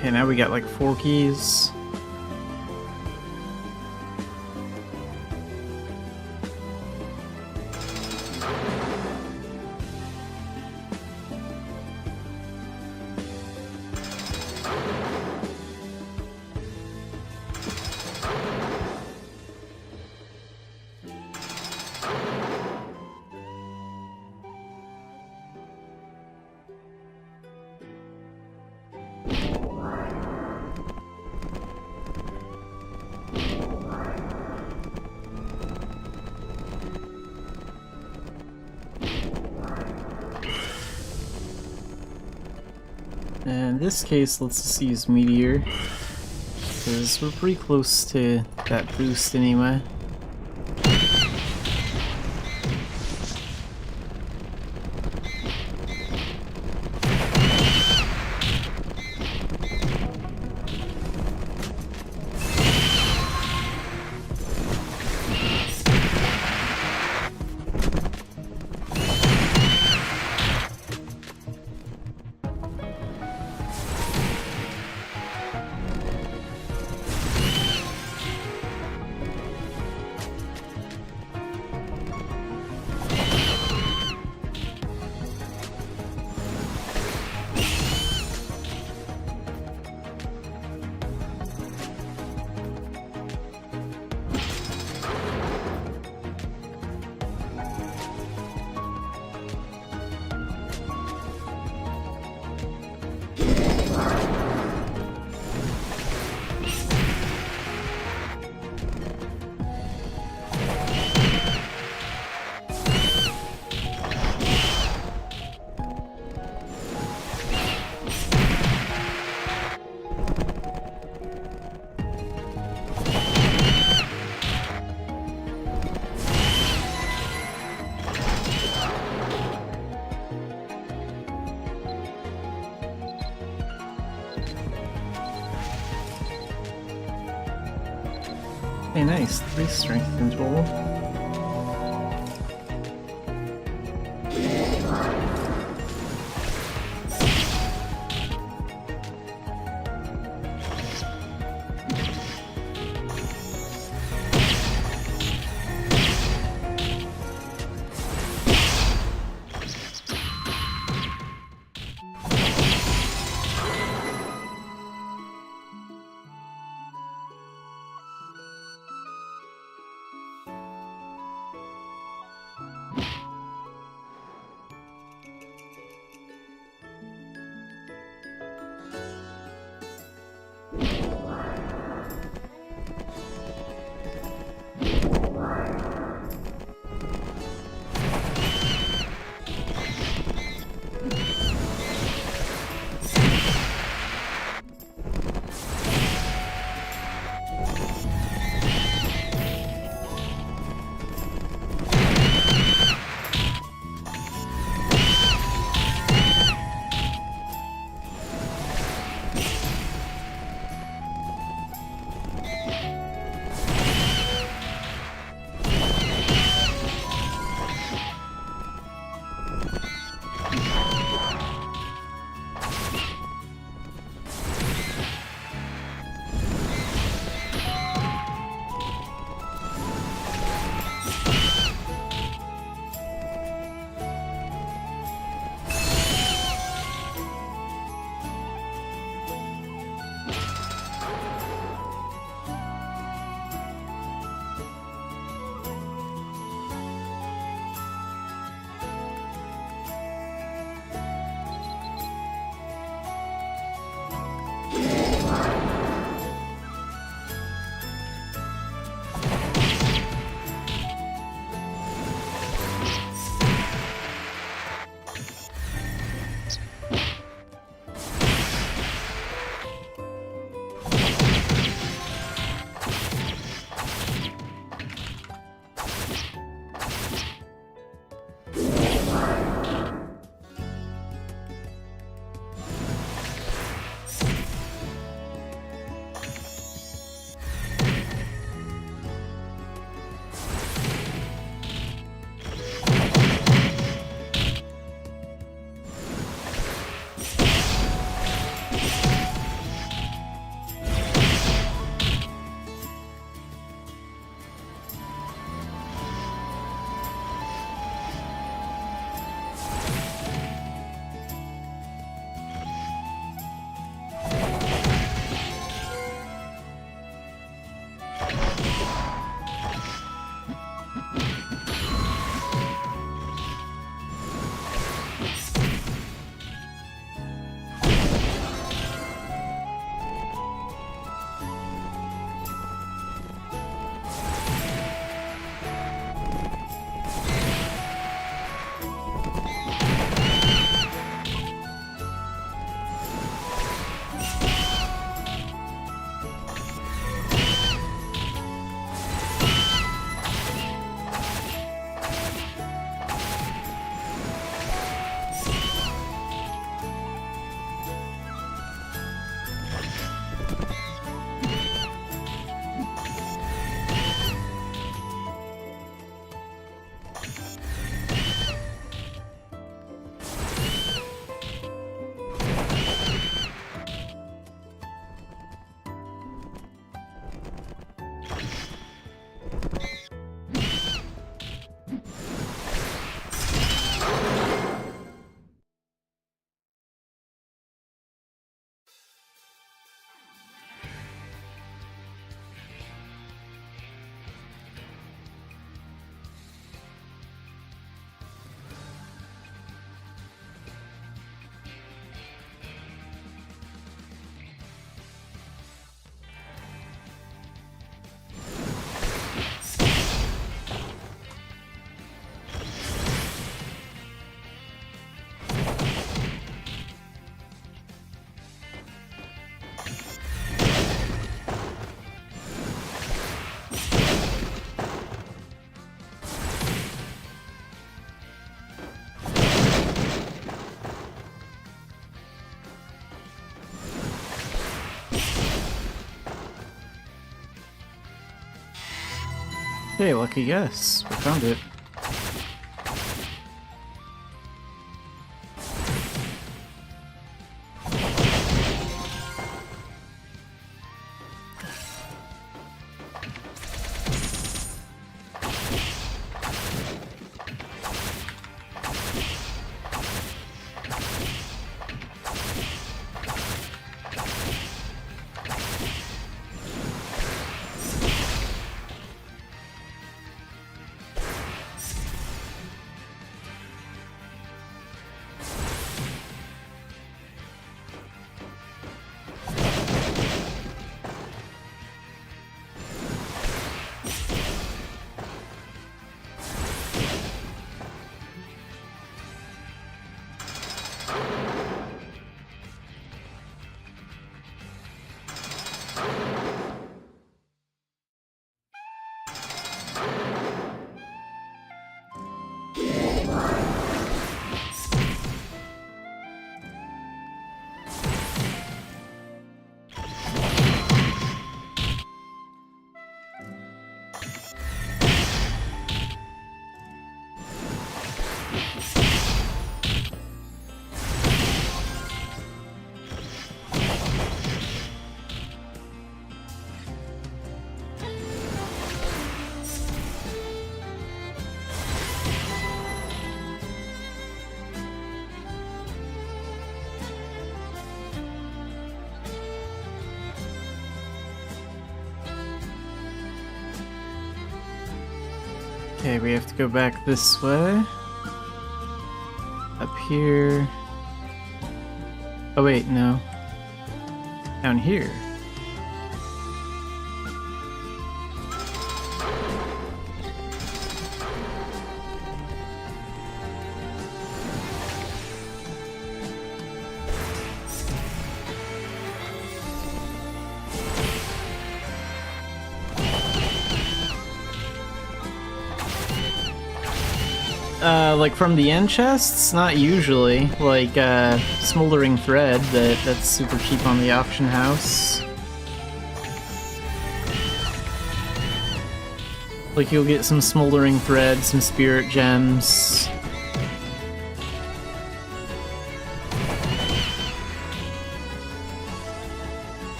Okay, now we got like 4 keys. In this case, let's just use Meteor, because we're pretty close to that boost anyway. Hey, nice. 3 strength control. Hey, lucky guess. We found it. Okay, we have to go back this way. Up here. Oh wait, no. Down here. Like from the end chests? Not usually. Like, smoldering thread that's super cheap on the auction house. Like, you'll get some smoldering thread, some spirit gems.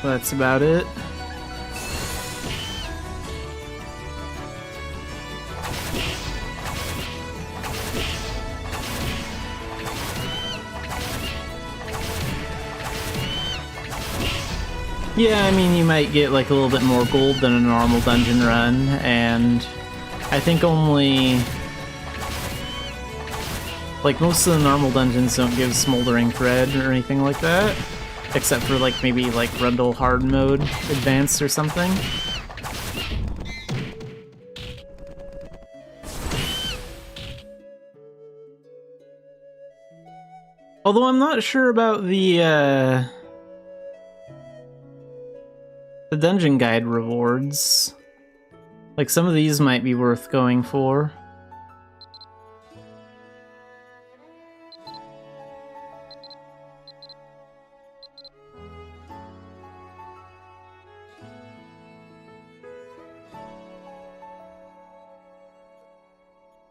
That's about it. Yeah, I mean, you might get like a little bit more gold than a normal dungeon run, and I think only... like, most of the normal dungeons don't give smoldering thread or anything like that, except for like maybe like Rundle hard mode advanced or something. Although I'm not sure about the dungeon guide rewards. Like, some of these might be worth going for.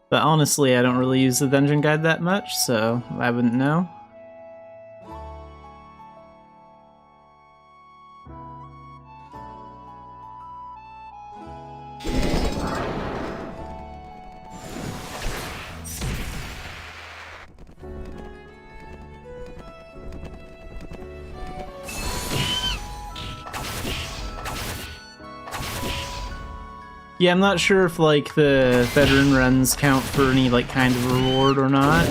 But honestly, I don't really use the dungeon guide that much, so I wouldn't know. Yeah, I'm not sure if, like, the veteran runs count for any, like, kind of reward or not,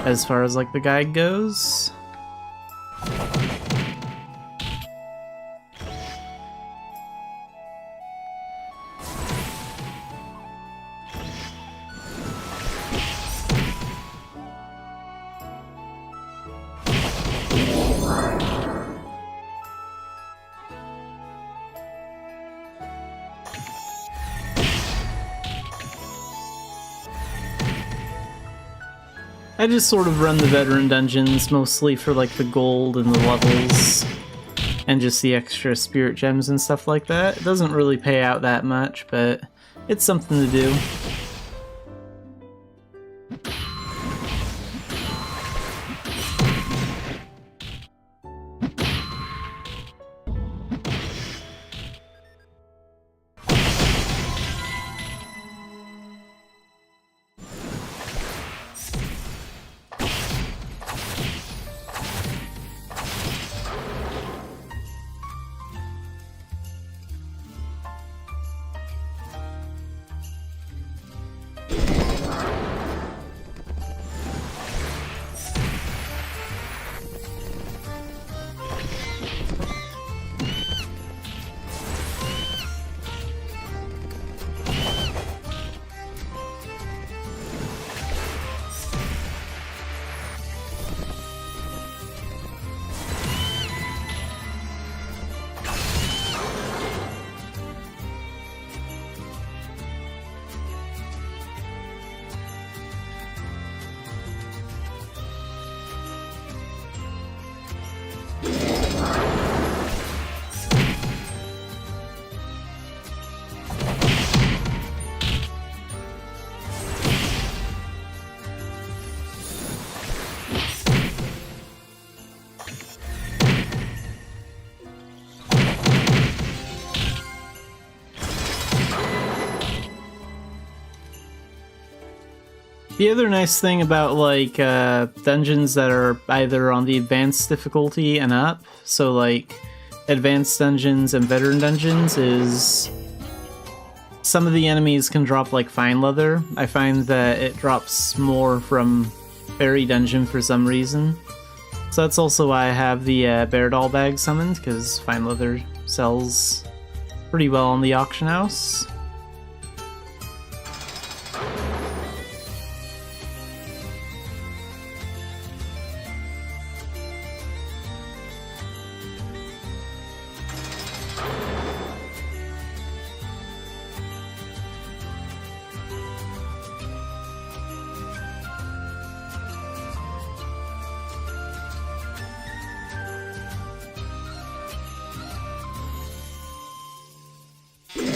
as far as, like, the guide goes. I just sort of run the veteran dungeons mostly for like the gold and the levels. and just the extra spirit gems and stuff like that. It doesn't really pay out that much, but it's something to do. The other nice thing about, like, dungeons that are either on the advanced difficulty and up, so, like, advanced dungeons and veteran dungeons, is some of the enemies can drop, like, fine leather. I find that it drops more from Fairy Dungeon for some reason. So that's also why I have the Bear Doll bag summoned, because fine leather sells pretty well on the auction house.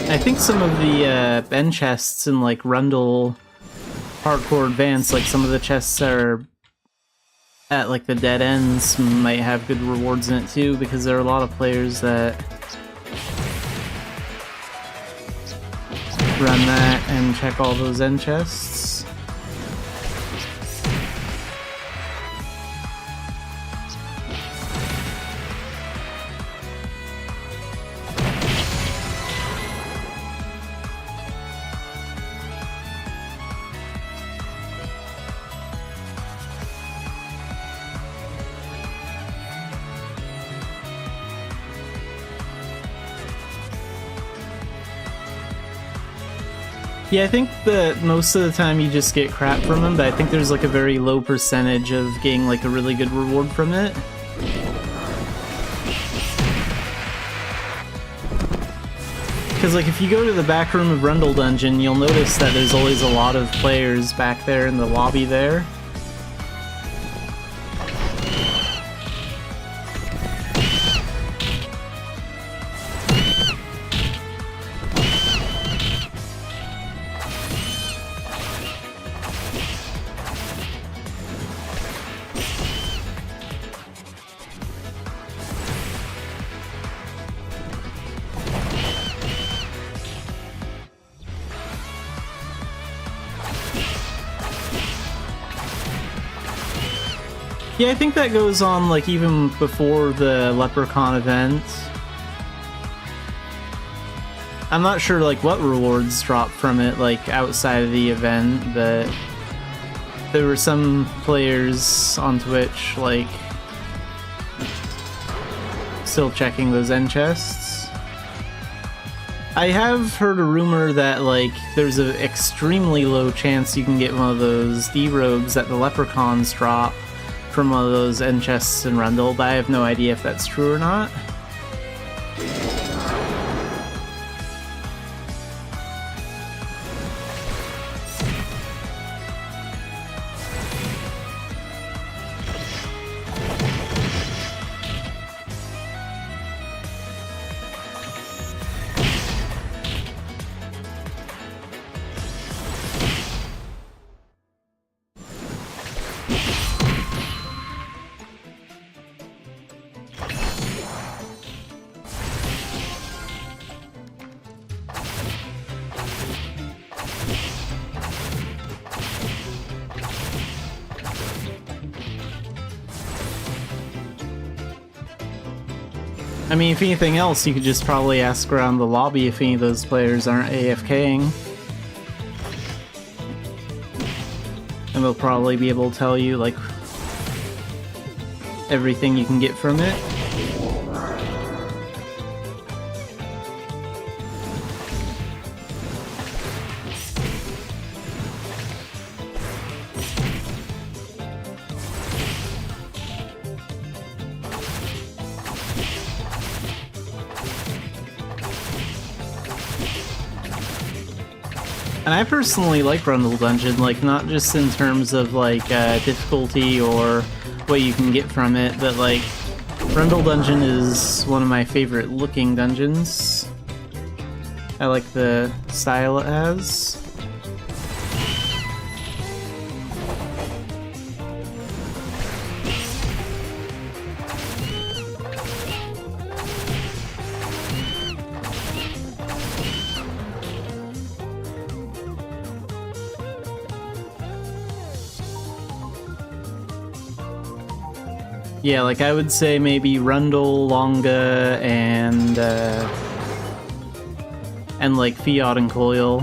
I think some of the end chests in, like, Rundle Hardcore Advance, like, some of the chests that are at, like, the dead ends might have good rewards in it too, because there are a lot of players that run that and check all those end chests. Yeah, I think that most of the time you just get crap from them, but I think there's like a very low percentage of getting like a really good reward from it. Because like if you go to the back room of Rundle Dungeon, you'll notice that there's always a lot of players back there in the lobby there. Yeah, I think that goes on, like, even before the Leprechaun event. I'm not sure, like, what rewards drop from it, like, outside of the event, but there were some players on Twitch, like, still checking those end chests. I have heard a rumor that, like, there's an extremely low chance you can get one of those D-Rogues that the Leprechauns drop from one of those end chests in Rundle, but I have no idea if that's true or not. I mean, if anything else, you could just probably ask around the lobby if any of those players aren't AFKing. And they'll probably be able to tell you, like, everything you can get from it. And I personally like Rundle Dungeon, like, not just in terms of, like, difficulty or what you can get from it, but, like, Rundle Dungeon is one of my favorite looking dungeons. I like the style it has. Yeah, like I would say maybe Rundle, Longa, and like Fiat and Coil.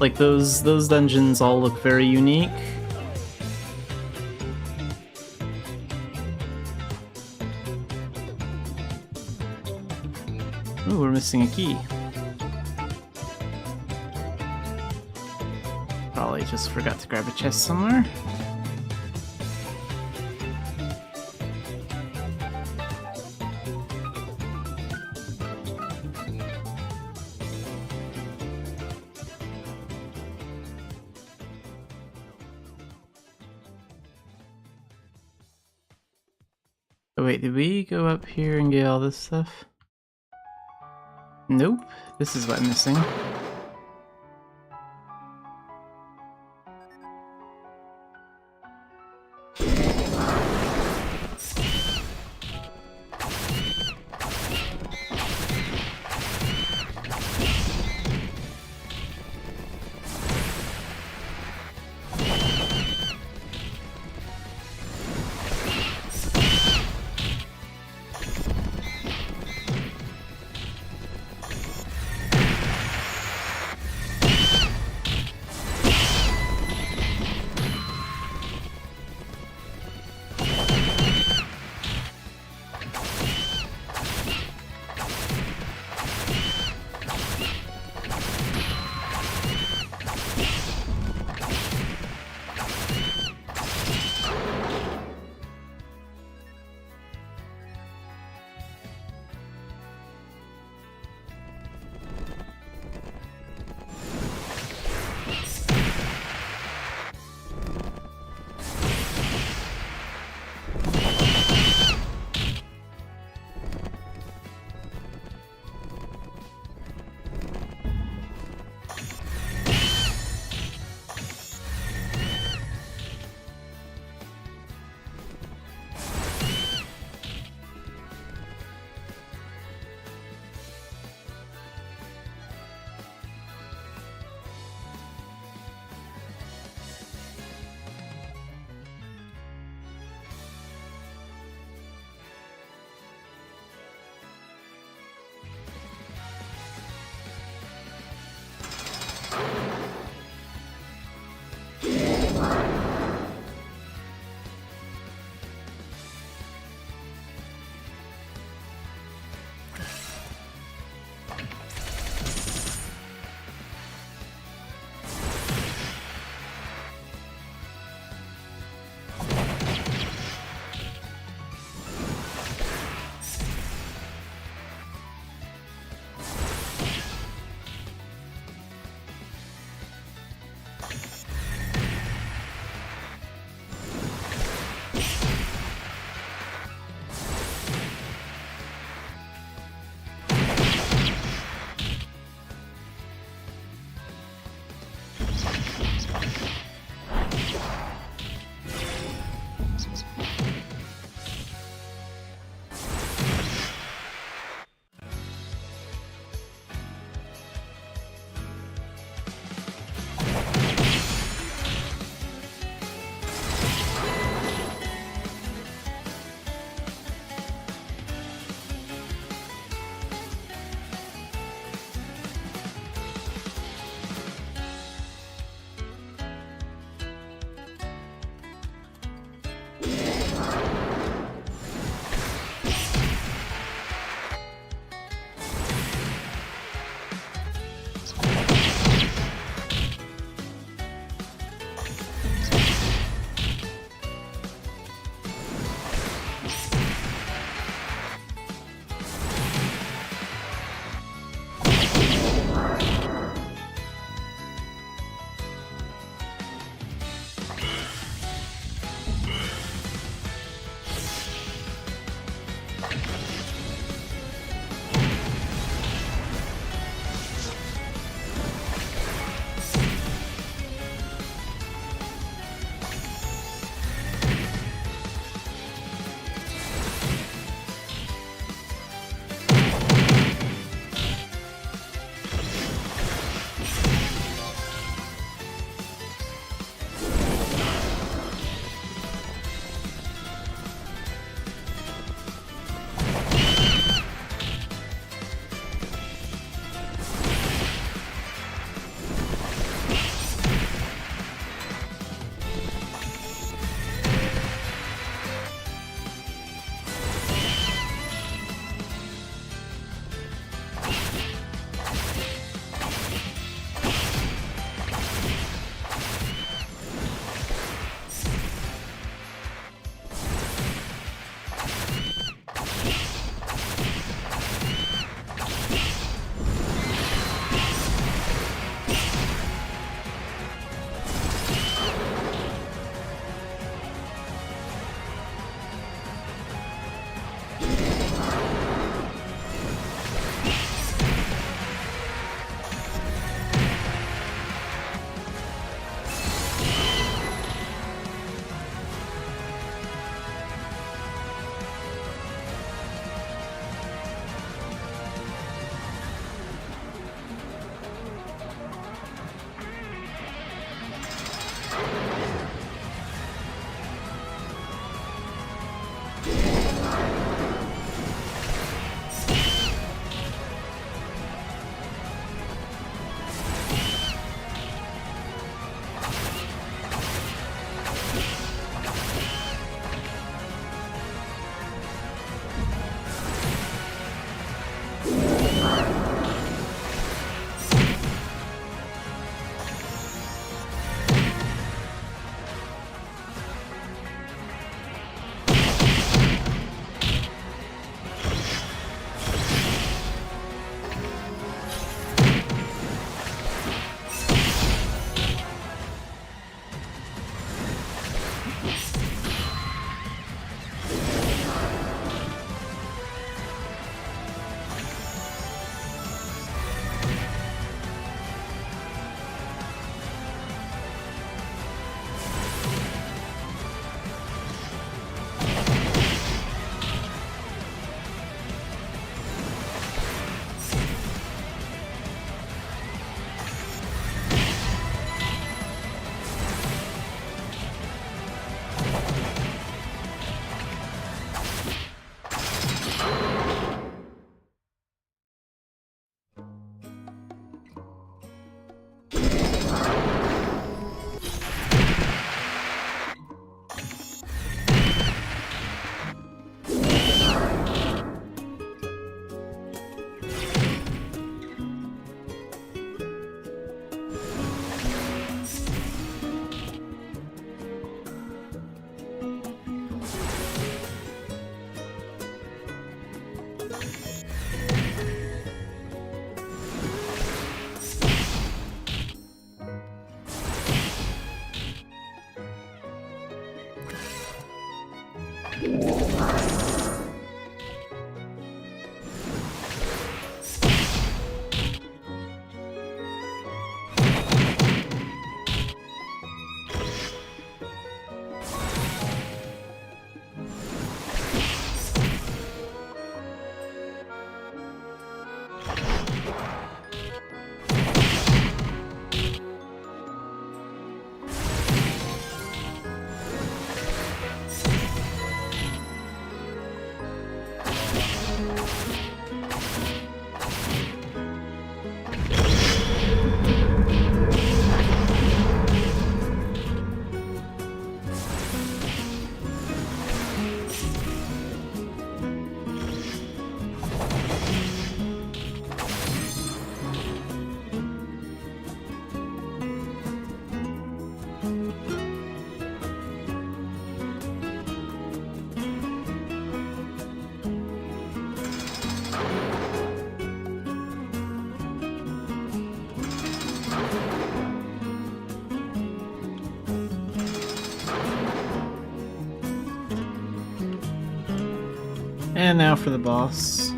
Like those dungeons all look very unique. Ooh, we're missing a key. Probably just forgot to grab a chest somewhere. Oh wait, did we go up here and get all this stuff? Nope, this is what I'm missing. And now for the boss.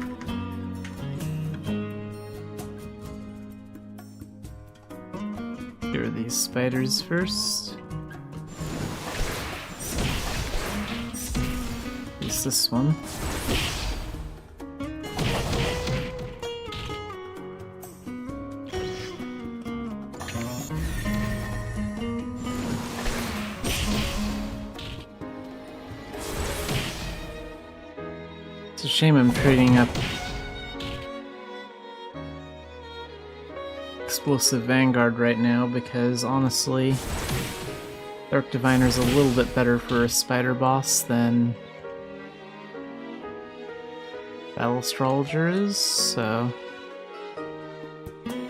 Here are these spiders first. At least this one. It's a shame I'm trading up Explosive Vanguard right now because honestly, Dark Diviner's a little bit better for a spider boss than Battle Astrologer is, so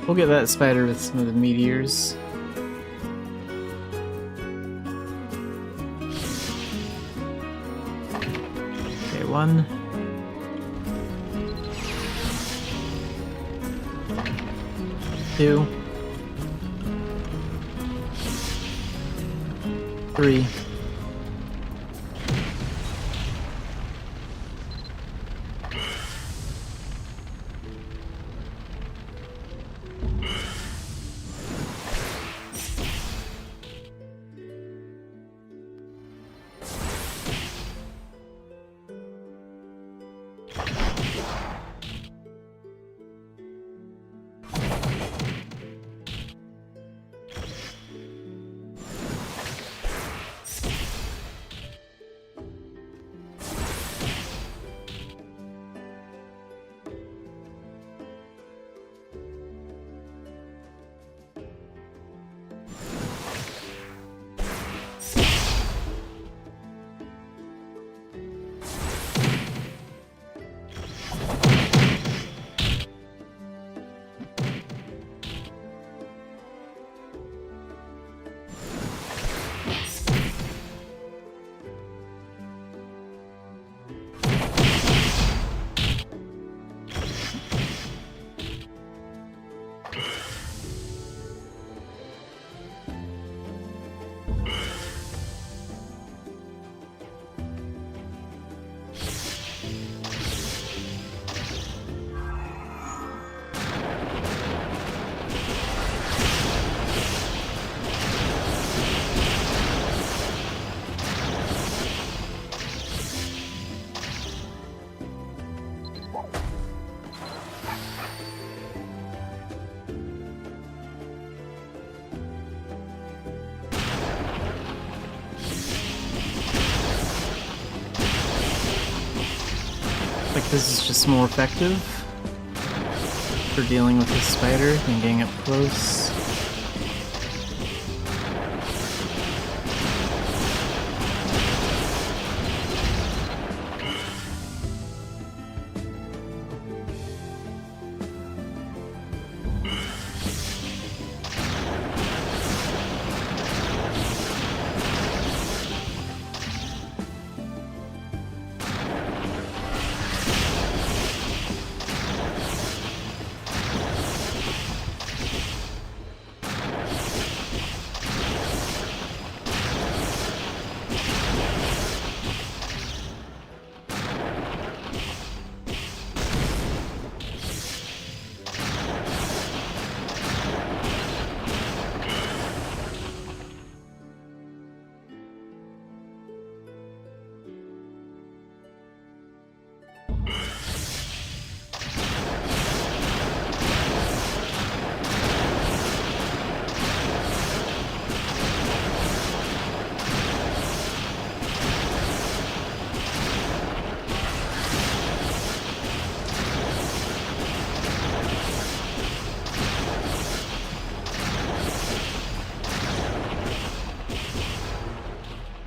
we'll get that spider with some of the meteors. Okay, 1. 2, 3. Like this is just more effective for dealing with the spider than getting up close.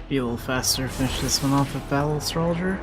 Be a little faster, finish this one off with Battle Astrologer.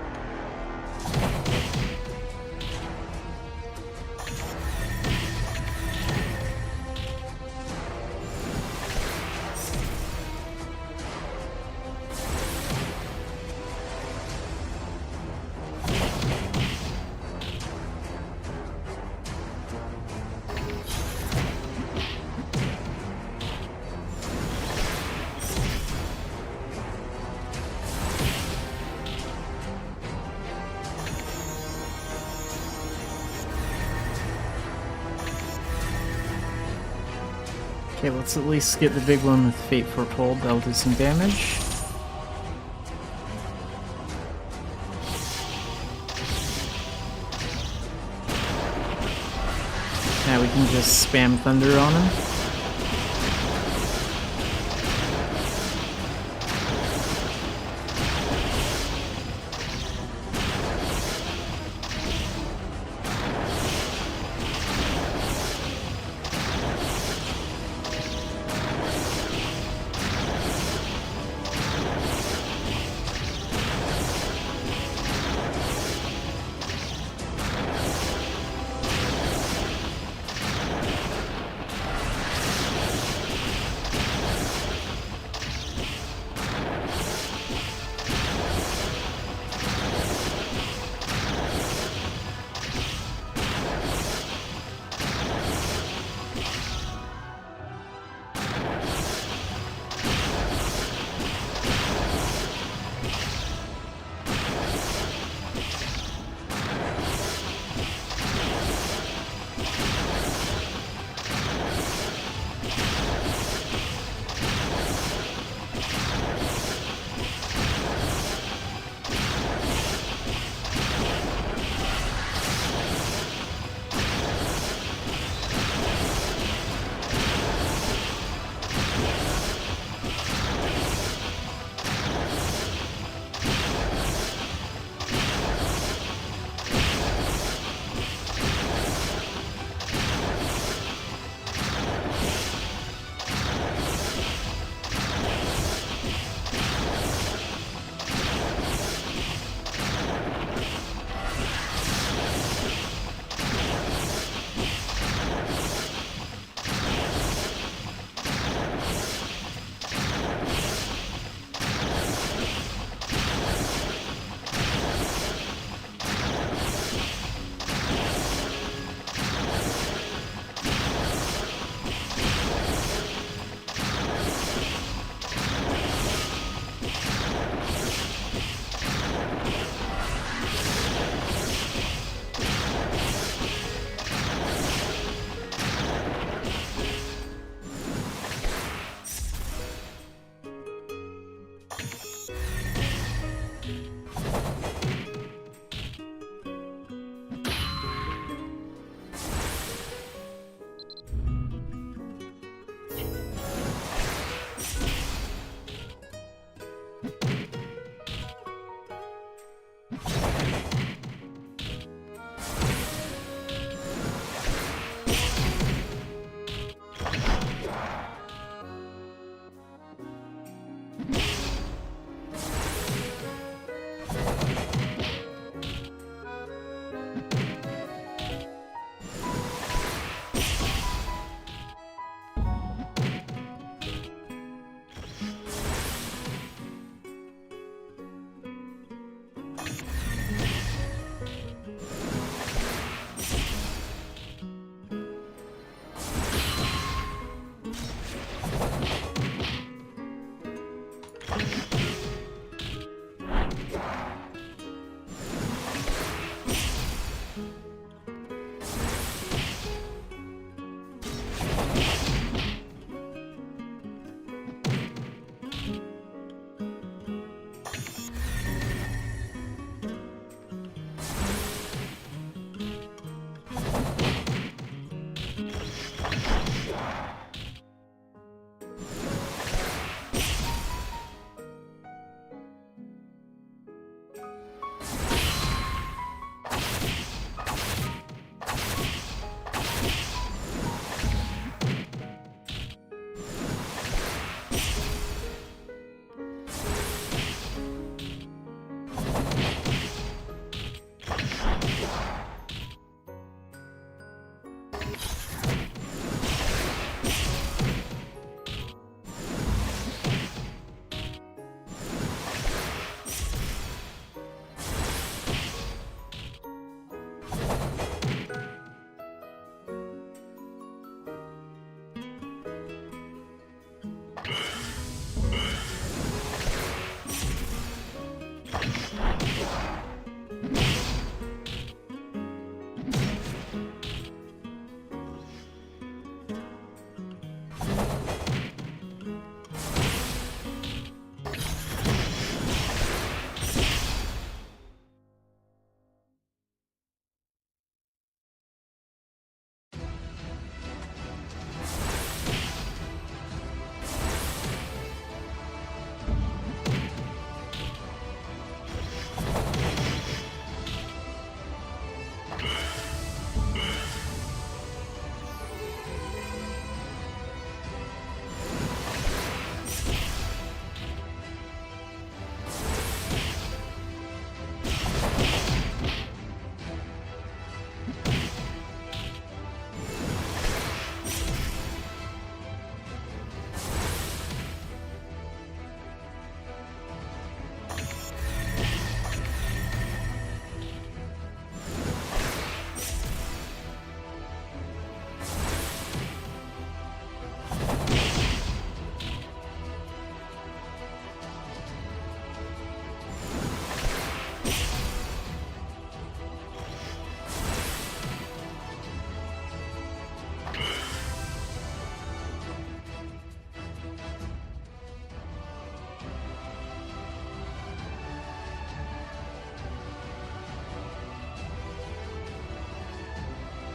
Okay, let's at least get the big one with Fate Foretold. That'll do some damage. Now we can just spam Thunder on him.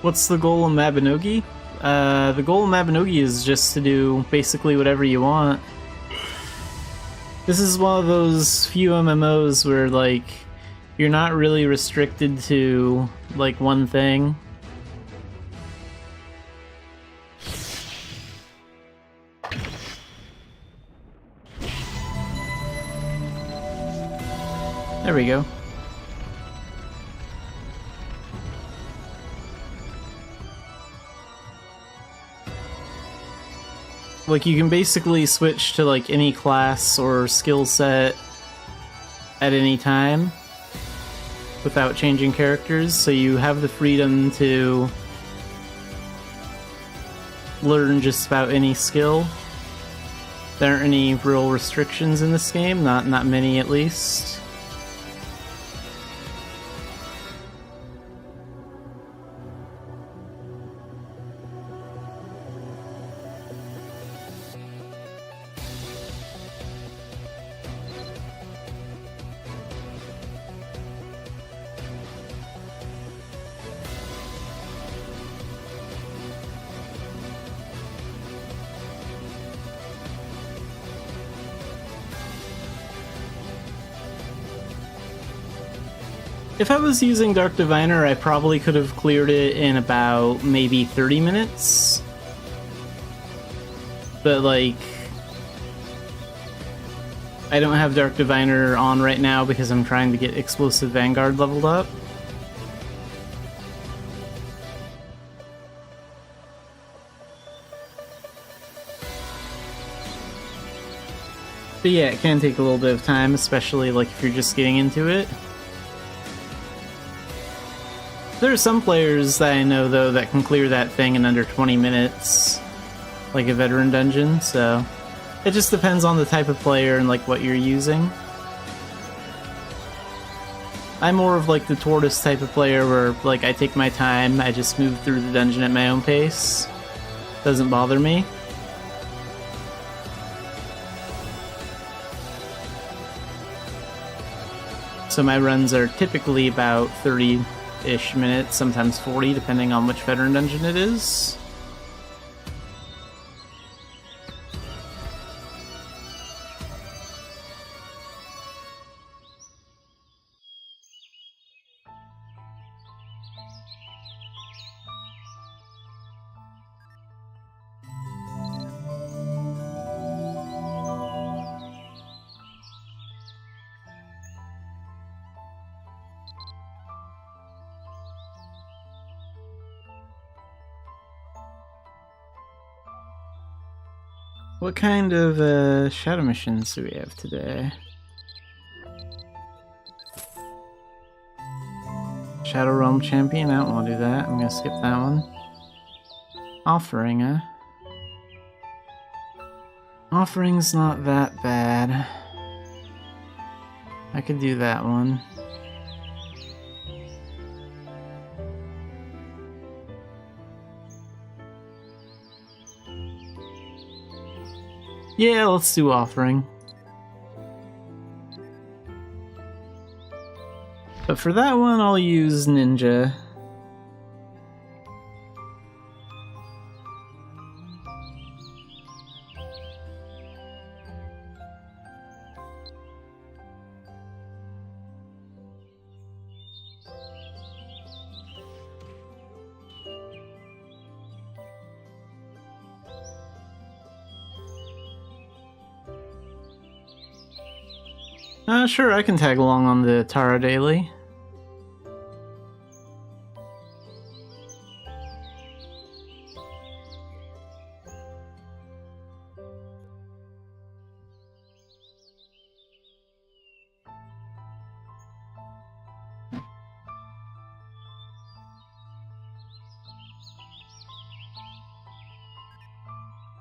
What's the goal of Mabinogi? The goal of Mabinogi is just to do basically whatever you want. This is one of those few MMOs where, like, you're not really restricted to, like, one thing. There we go. Like, you can basically switch to, like, any class or skill set at any time without changing characters, so you have the freedom to learn just about any skill. There aren't any real restrictions in this game, not many at least. If I was using Dark Diviner, I probably could have cleared it in about maybe 30 minutes. But, like, I don't have Dark Diviner on right now because I'm trying to get Explosive Vanguard leveled up. But yeah, it can take a little bit of time, especially like if you're just getting into it. There are some players that I know, though, that can clear that thing in under 20 minutes, like a veteran dungeon, so it just depends on the type of player and like what you're using. I'm more of like the tortoise type of player where like I take my time, I just move through the dungeon at my own pace. Doesn't bother me. So my runs are typically about 30-ish minutes, sometimes 40, depending on which veteran dungeon it is. What kind of shadow missions do we have today? Shadow Realm Champion? I don't want to do that. I'm going to skip that one. Offering, huh? Offering's not that bad. I could do that one. Yeah, let's do Offering. But for that one, I'll use Ninja. Sure, I can tag along on the Tara Daily.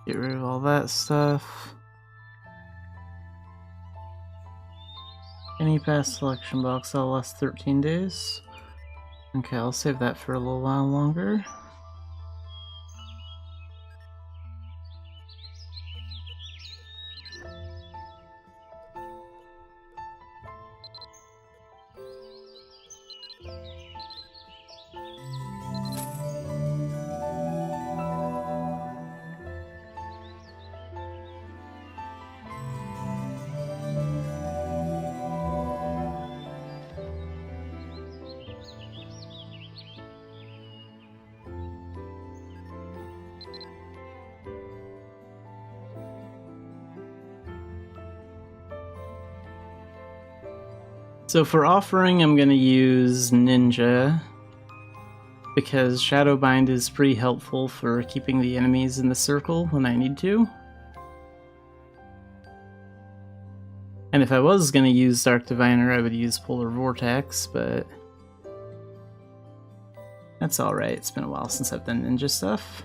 Get rid of all that stuff. Any past selection box that'll last 13 days. Okay, I'll save that for a little while longer. So for offering, I'm gonna use Ninja, because Shadowbind is pretty helpful for keeping the enemies in the circle when I need to. And if I was gonna use Dark Diviner, I would use Polar Vortex, but that's alright. It's been a while since I've done ninja stuff.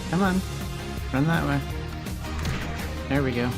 Come on, run that way. There we go.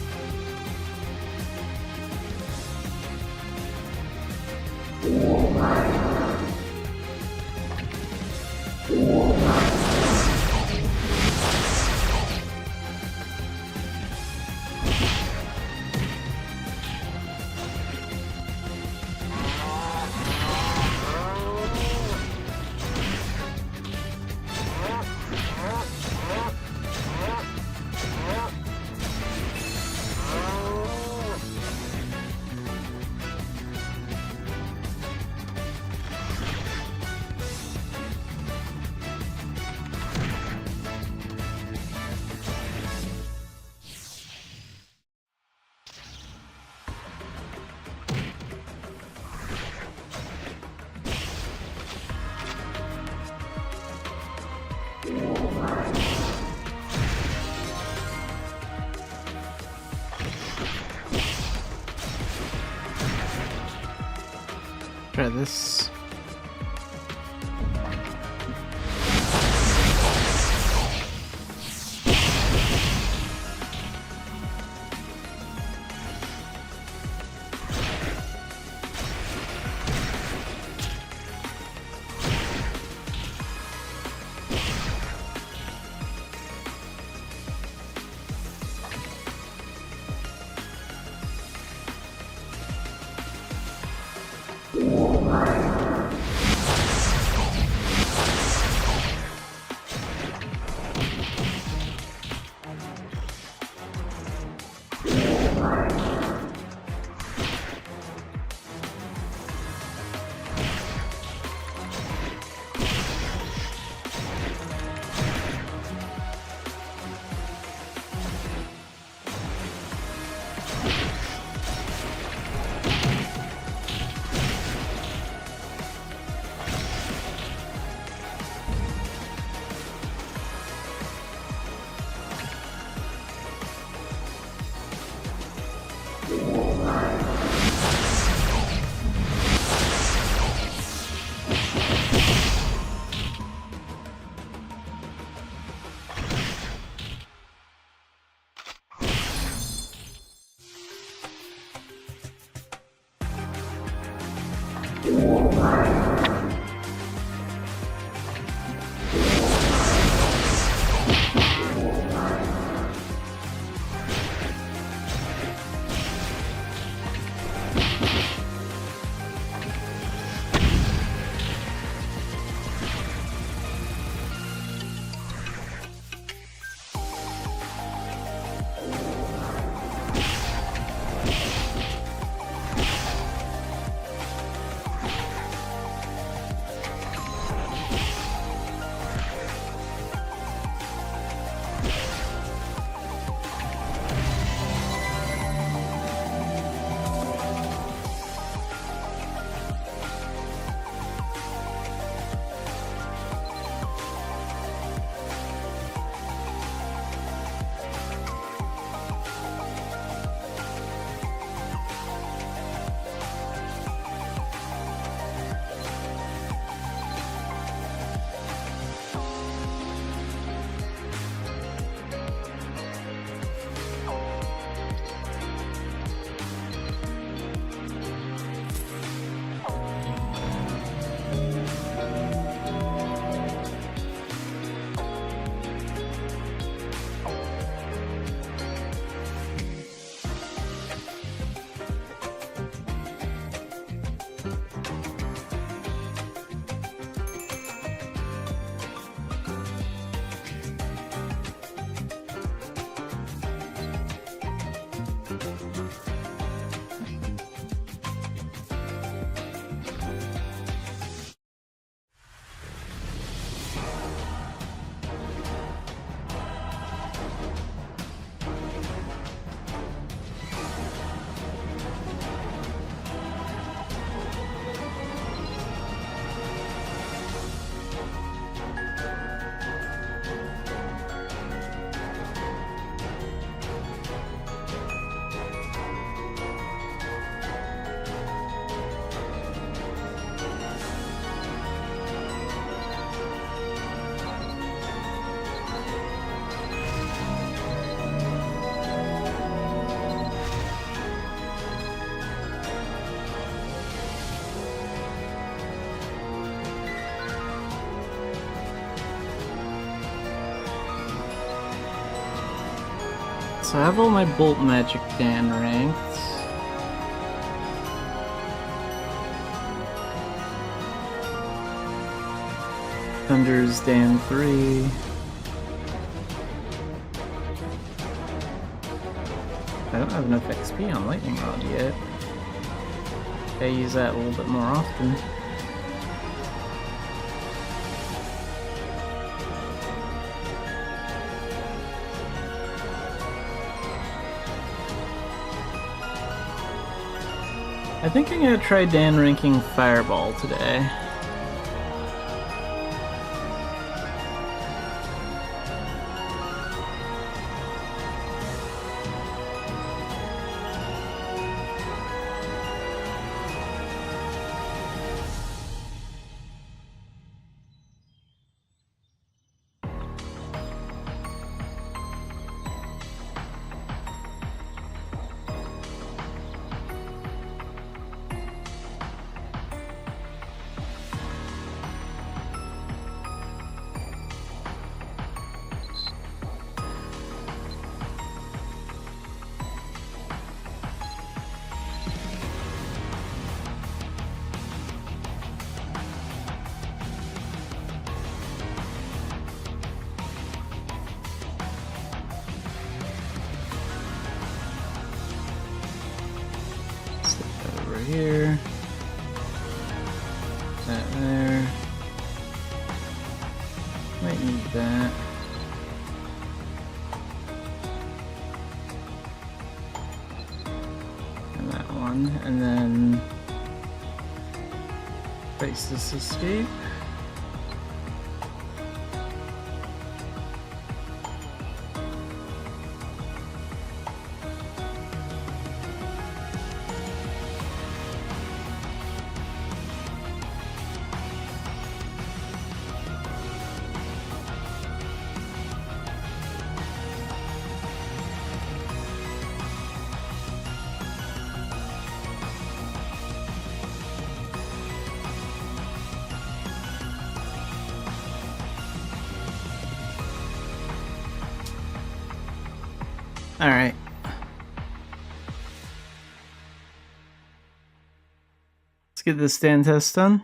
Try this. So I have all my Bolt Magic Dan ranked. Thunder's Dan 3. I don't have enough XP on Lightning Rod yet. I use that a little bit more often. I think I'm gonna try Dan ranking Fireball today. Here, that there, might need that. And that one, and then Crisis Escape. All right. Let's get this stand test done.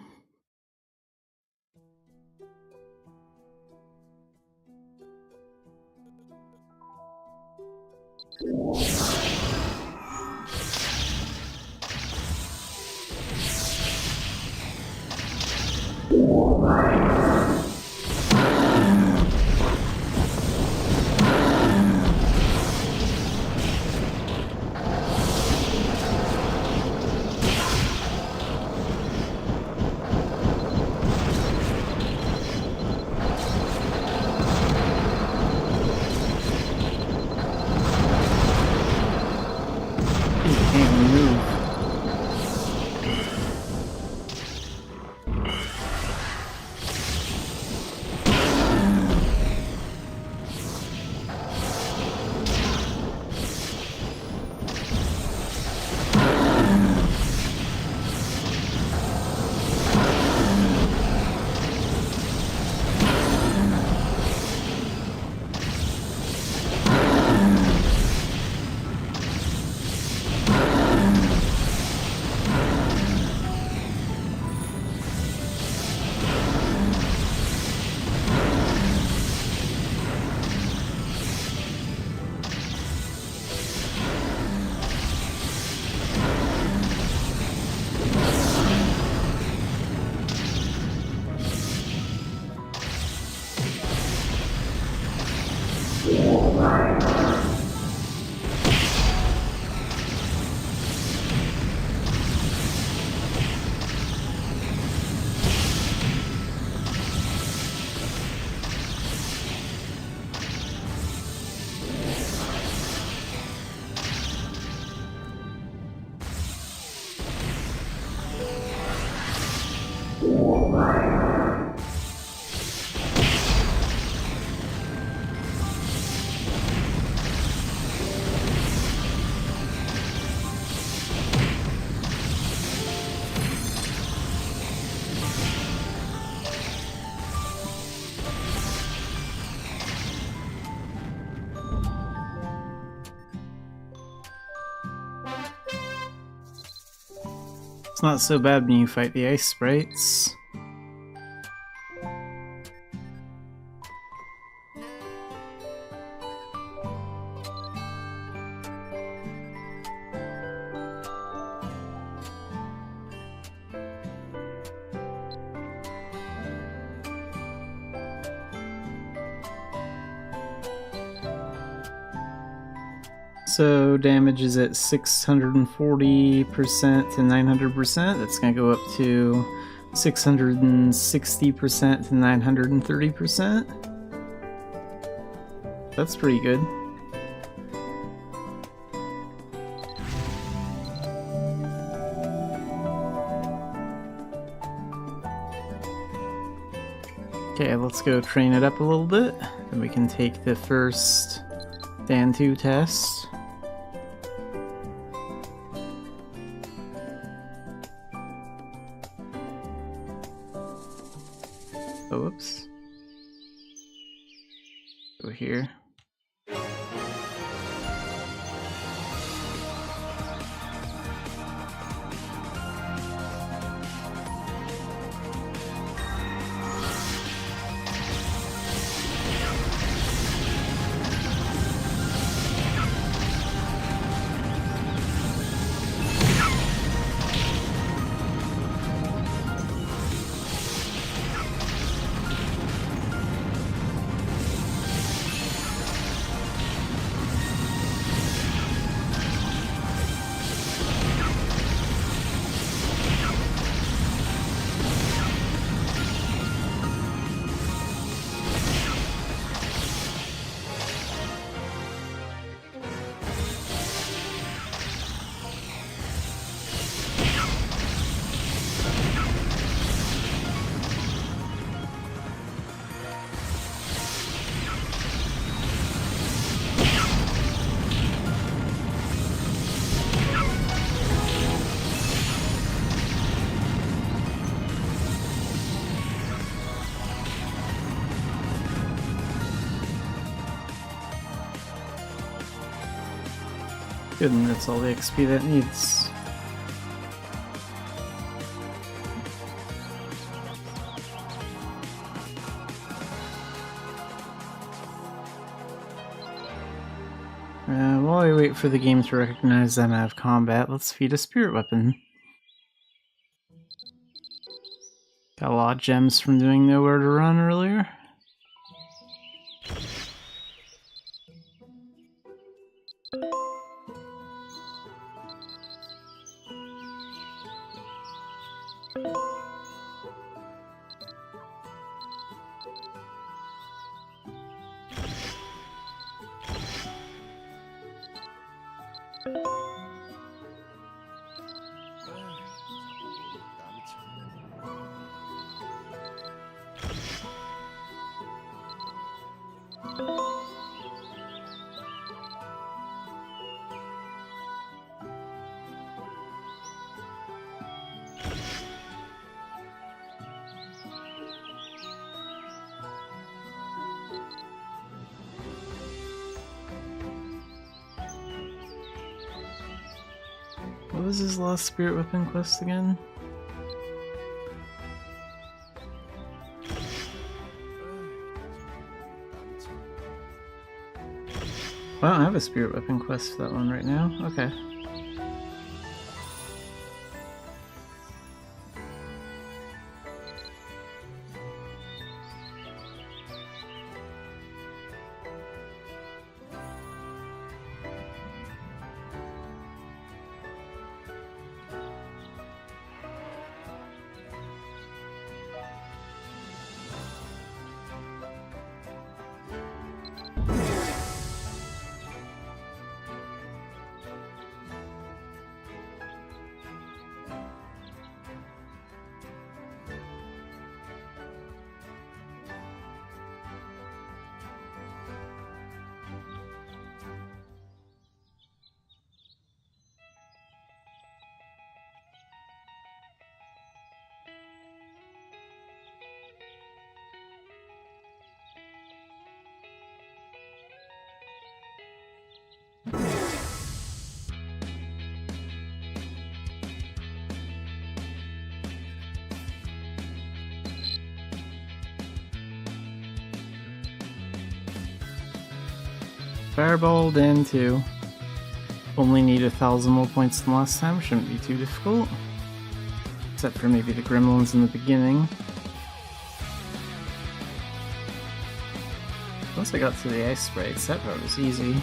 It's not so bad when you fight the ice sprites. So damage is at 640% to 900%. That's going to go up to 660% to 930%. That's pretty good. Okay, let's go train it up a little bit. Then we can take the first Dan 2 test. Oh, whoops. Go here. Good, and that's all the XP that needs. While I wait for the game to recognize I'm out of combat, let's feed a spirit weapon. Got a lot of gems from doing Nowhere to Run earlier. What was his last spirit weapon quest again? Well, I don't have a spirit weapon quest for that one right now. Okay. Fireball, Dan 2. Only need 1,000 more points than last time, shouldn't be too difficult. Except for maybe the gremlins in the beginning. Once I got to the ice sprites, that part was easy.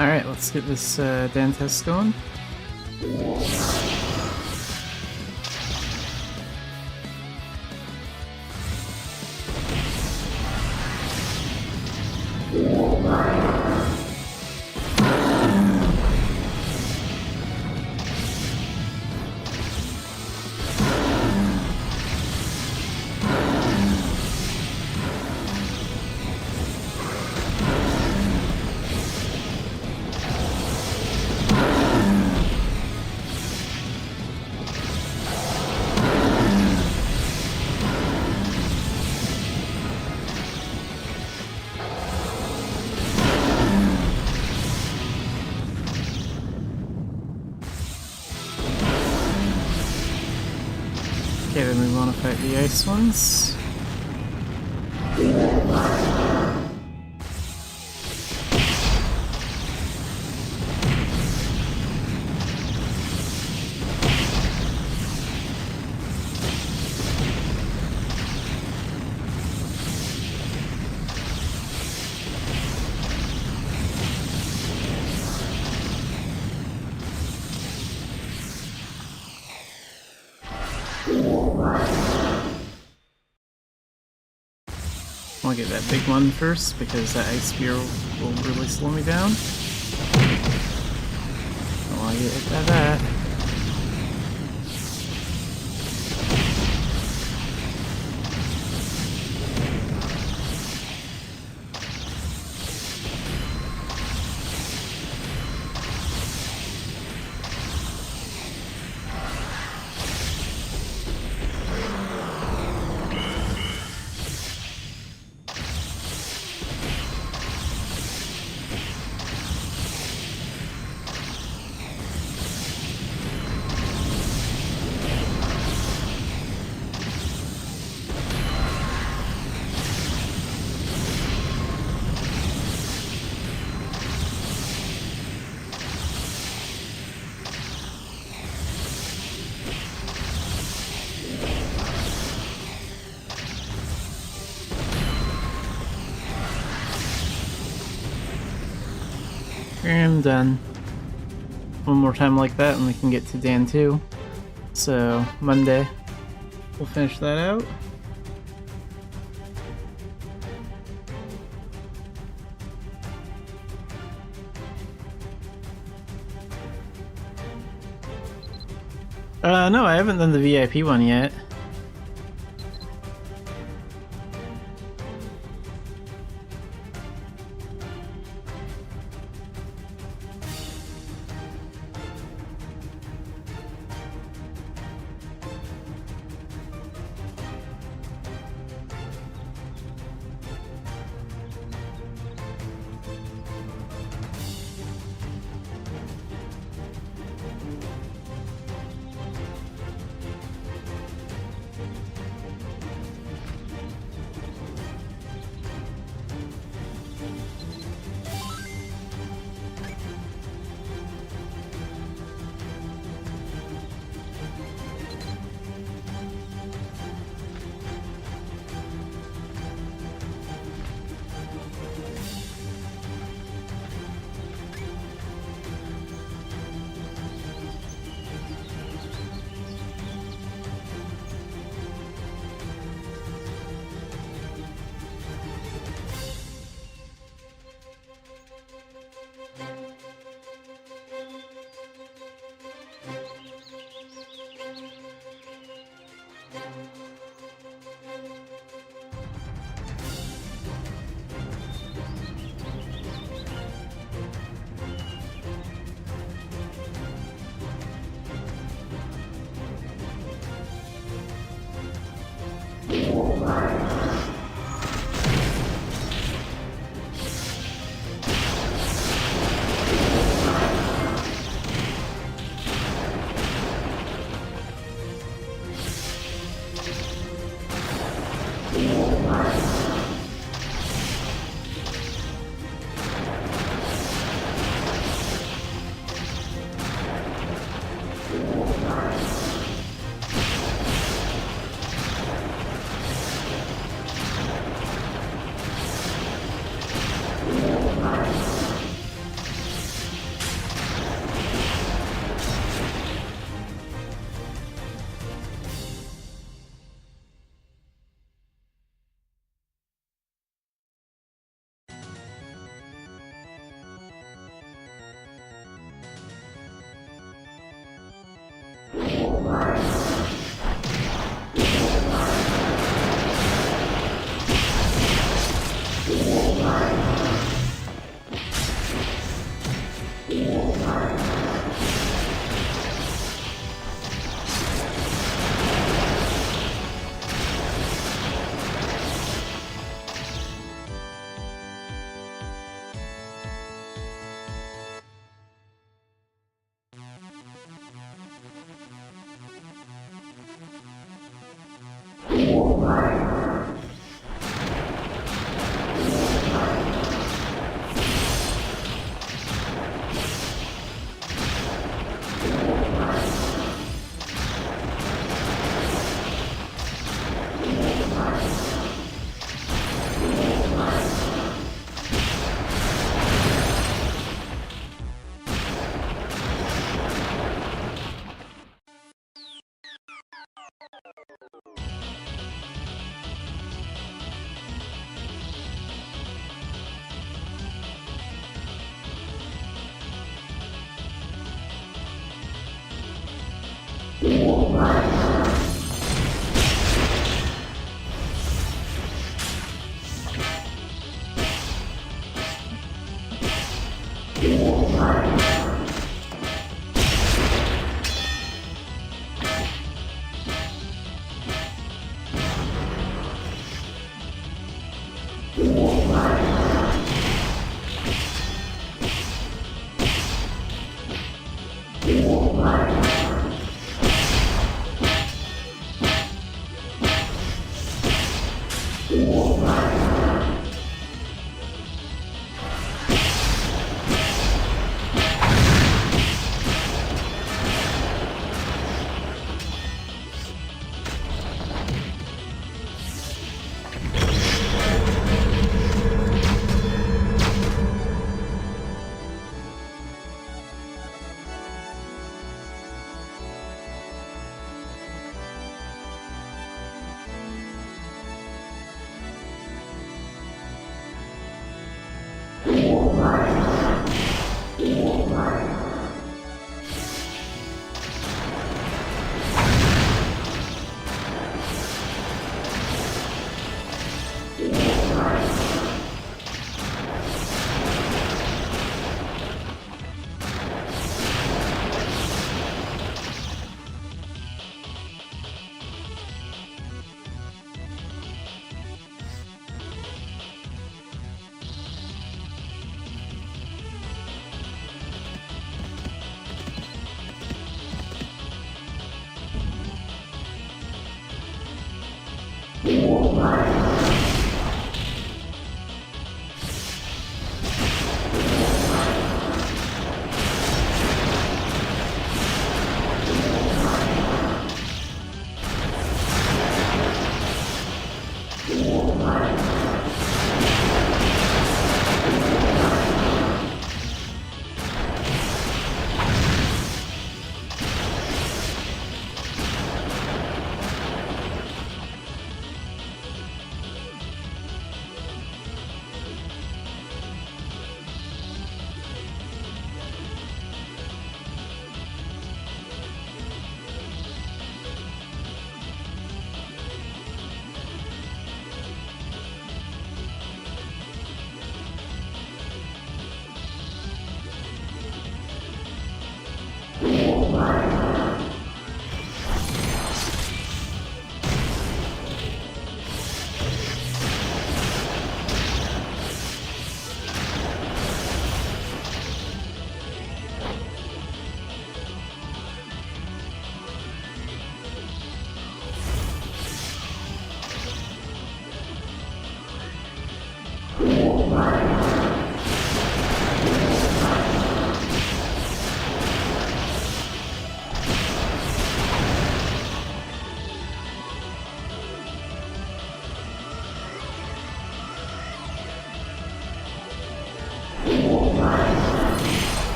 Alright, let's get this Dan test going. Okay, then we want to fight the ice ones. I'll get that big one first because that ice spear will really slow me down. I want to get hit by that. And done. One more time like that and we can get to Dan 2. So, Monday, we'll finish that out. No, I haven't done the VIP one yet.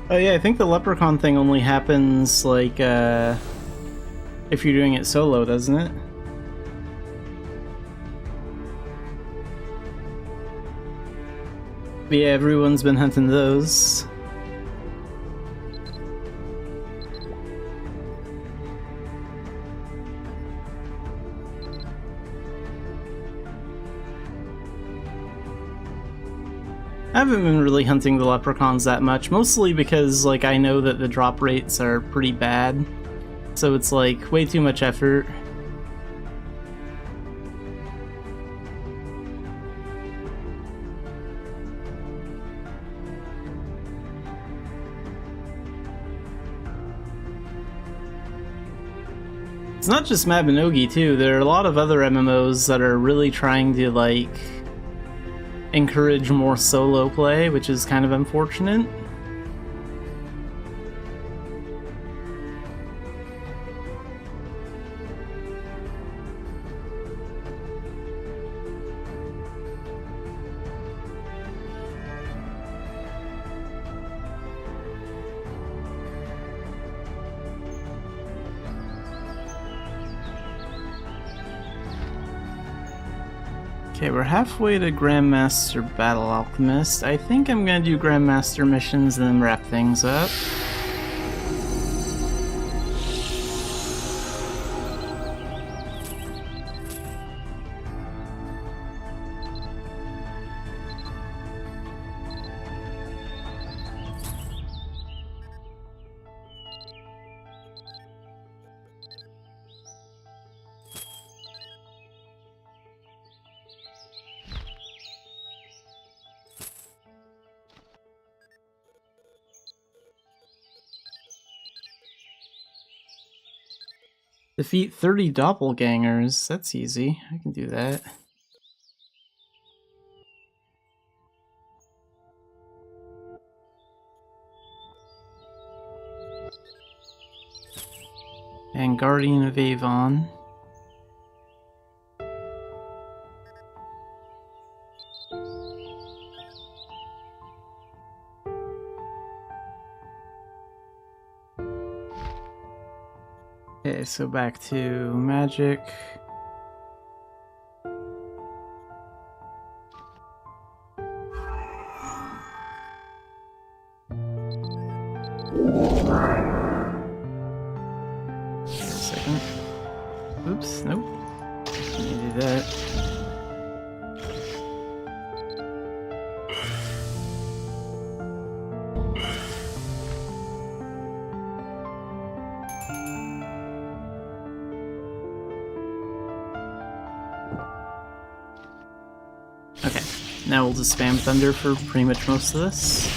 Oh yeah, I think the leprechaun thing only happens, like, if you're doing it solo, doesn't it? But yeah, everyone's been hunting those. I haven't been really hunting the leprechauns that much, mostly because, like, I know that the drop rates are pretty bad. So it's, like, way too much effort. It's not just Mabinogi, too. There are a lot of other MMOs that are really trying to, like, encourage more solo play, which is kind of unfortunate. Okay, we're halfway to Grandmaster Battle Alchemist. I think I'm gonna do Grandmaster missions and then wrap things up. Defeat 30 doppelgangers. That's easy. I can do that. And Guardian of Avon. Okay, so back to magic. Oops, nope. Can't do that. Okay, now we'll just spam Thunder for pretty much most of this.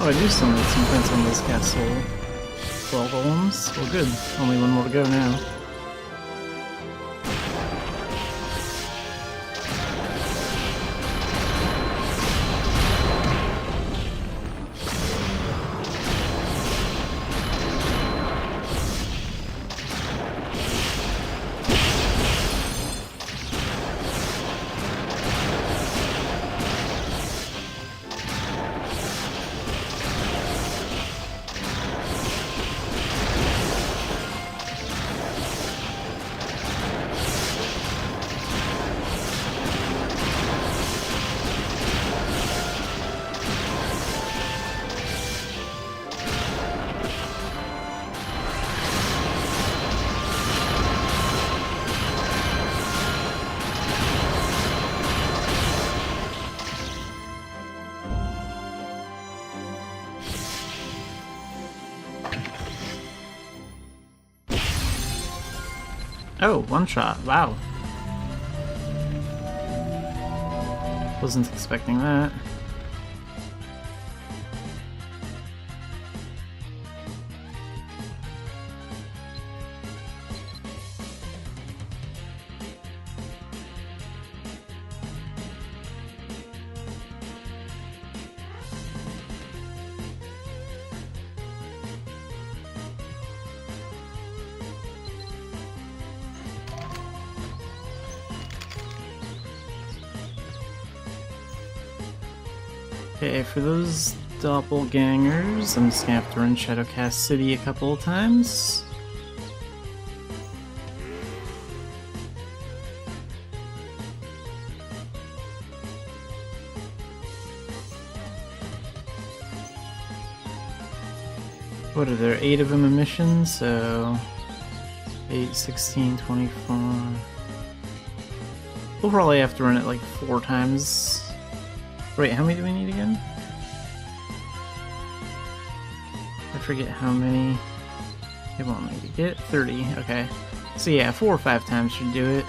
Oh, I do still need some points on this castle. 12 golems? Well, good. Only one more to go now. Oh, one shot. Wow. Wasn't expecting that. Okay, for those doppelgangers, I'm just gonna have to run Shadowcast City a couple of times. What are there, 8 of them in mission, so 8, 16, 24. We'll probably have to run it like 4 times. Wait, how many do we need again? I forget how many. It won't let me get 30, okay. So yeah, 4 or 5 times should do it.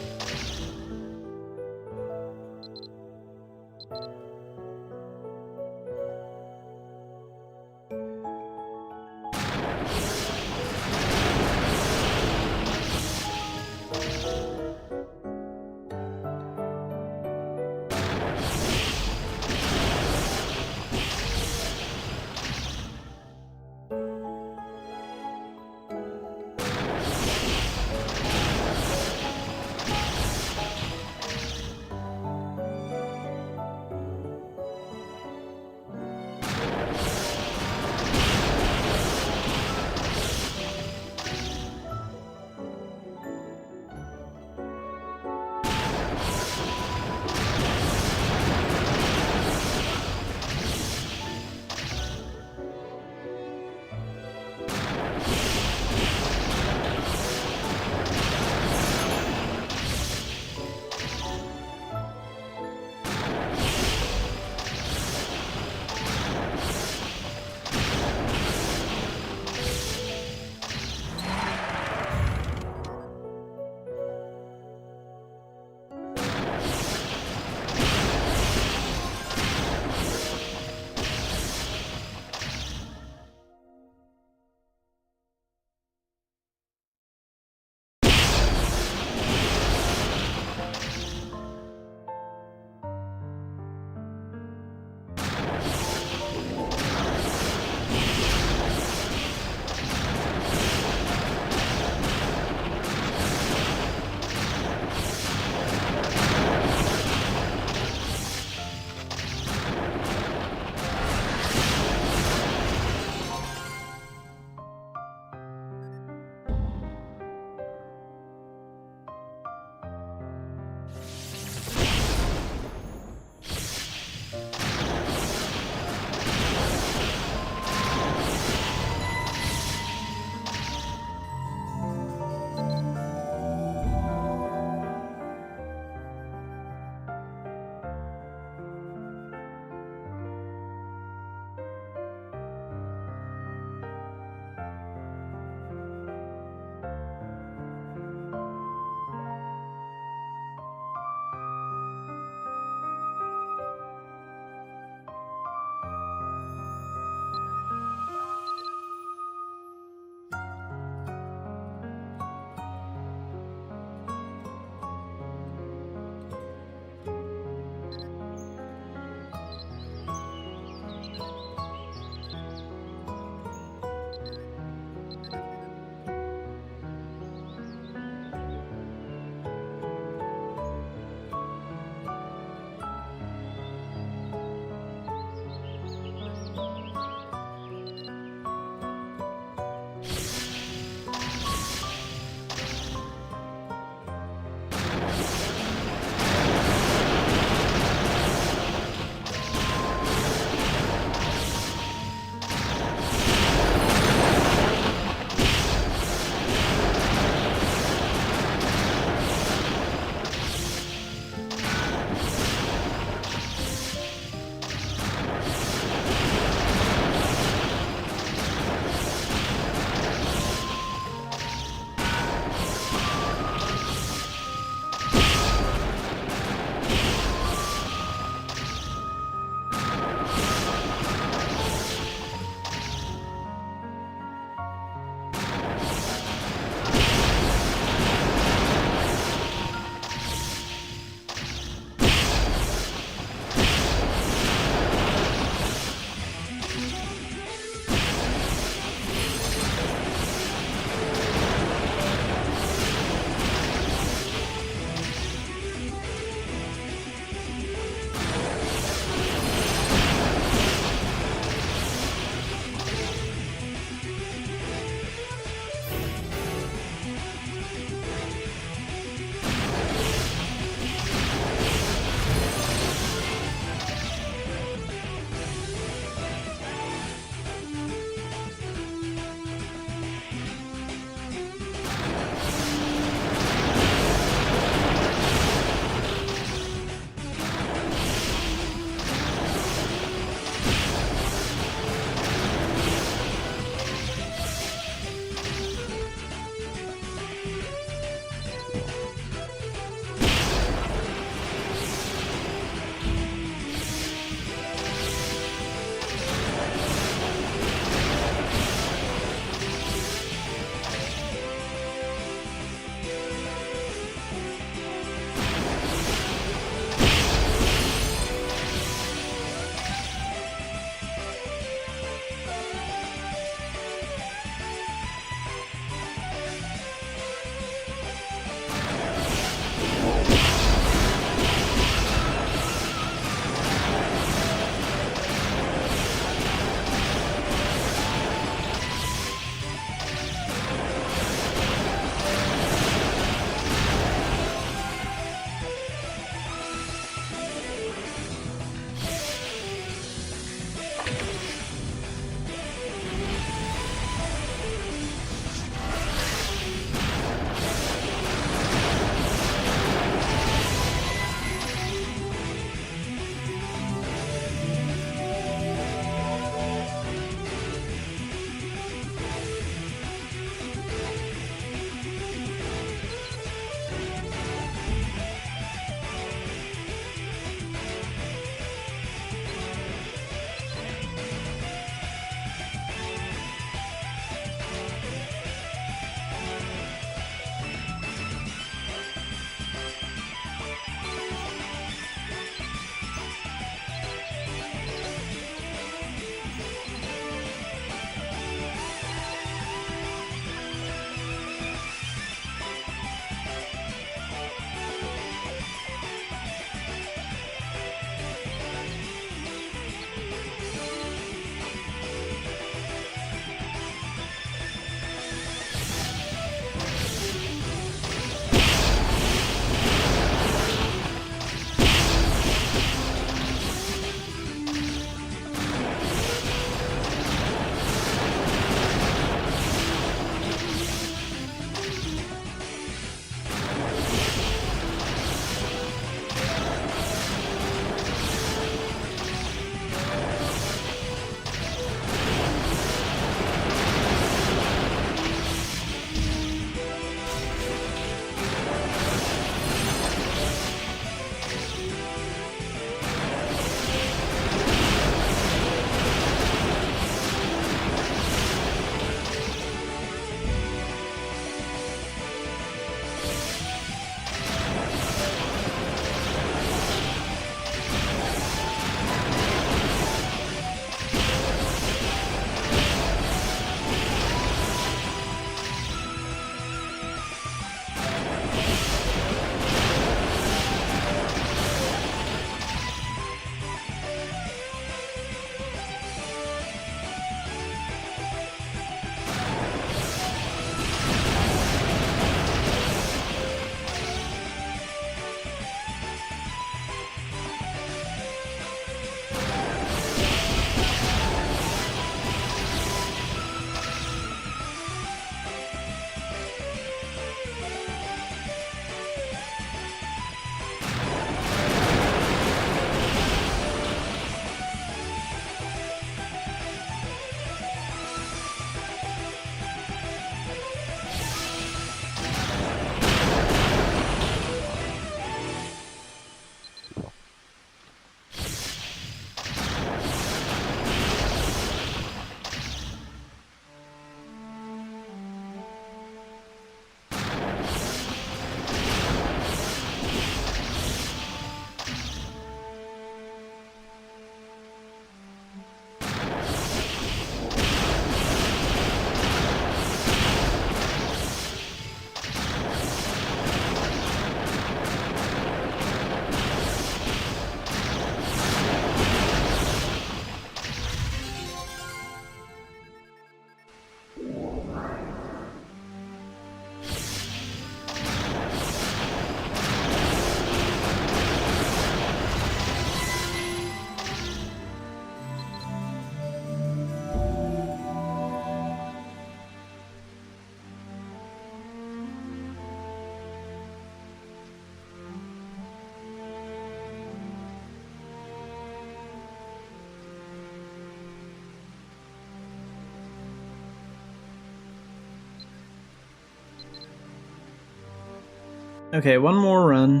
Okay, one more run.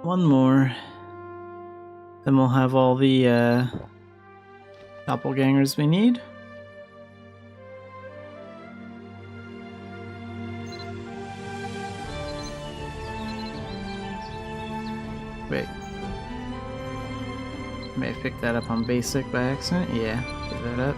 One more. Then we'll have all the doppelgangers we need. Wait. May have picked that up on basic by accident. Yeah, pick that up.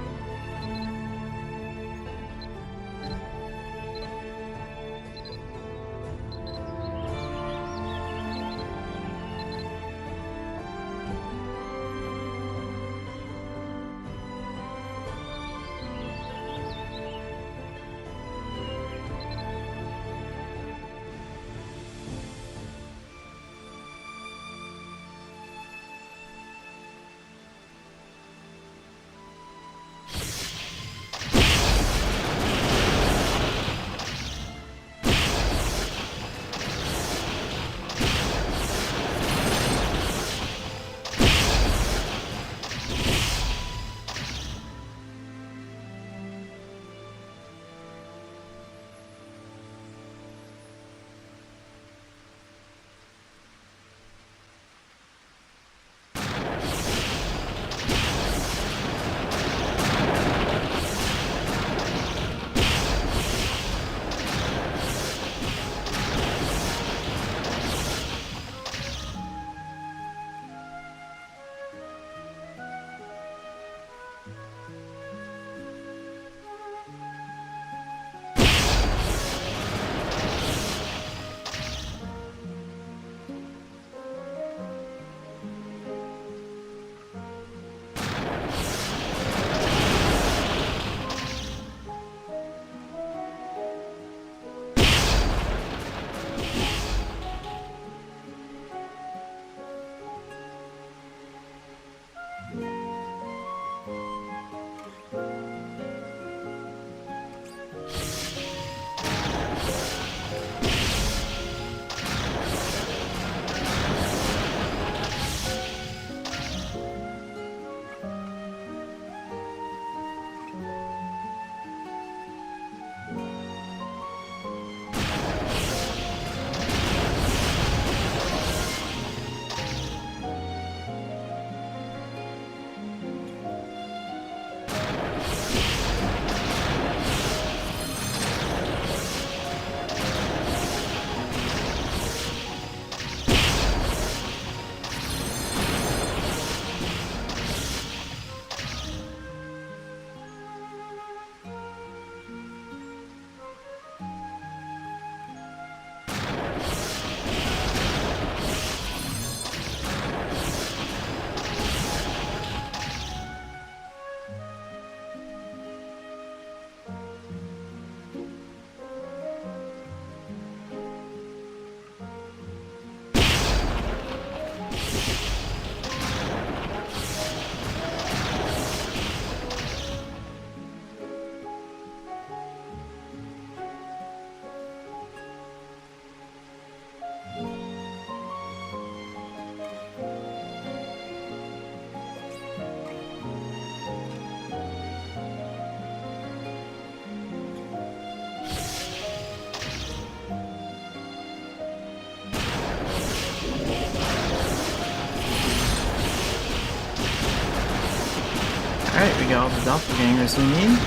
Alright, we got all the doppelgangers we need.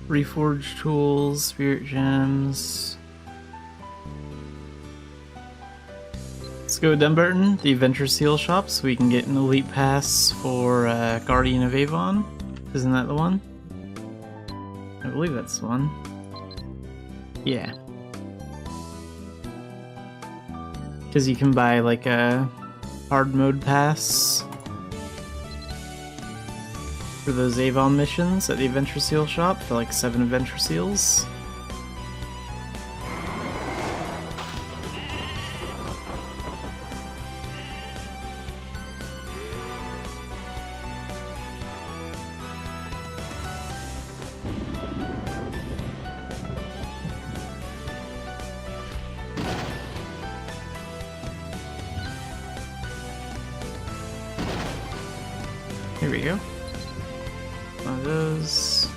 Reforged tools, spirit gems. Let's go to Dunbarton, the Adventure Seal shop, so we can get an elite pass for Guardian of Avon. Isn't that the one? I believe that's the one. Yeah. Because you can buy like a hard mode pass for those Avon missions at the Adventure Seal shop for like 7 Adventure Seals. we go. One of those.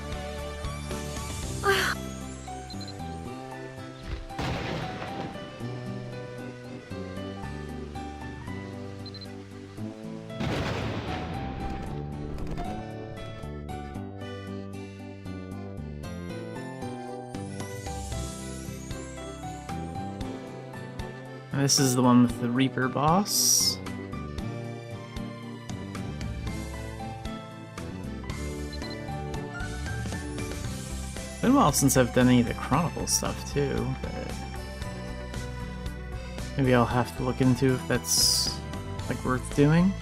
And this is the one with the Reaper boss. Been a while since I've done any of the Chronicle stuff too, but maybe I'll have to look into if that's like worth doing.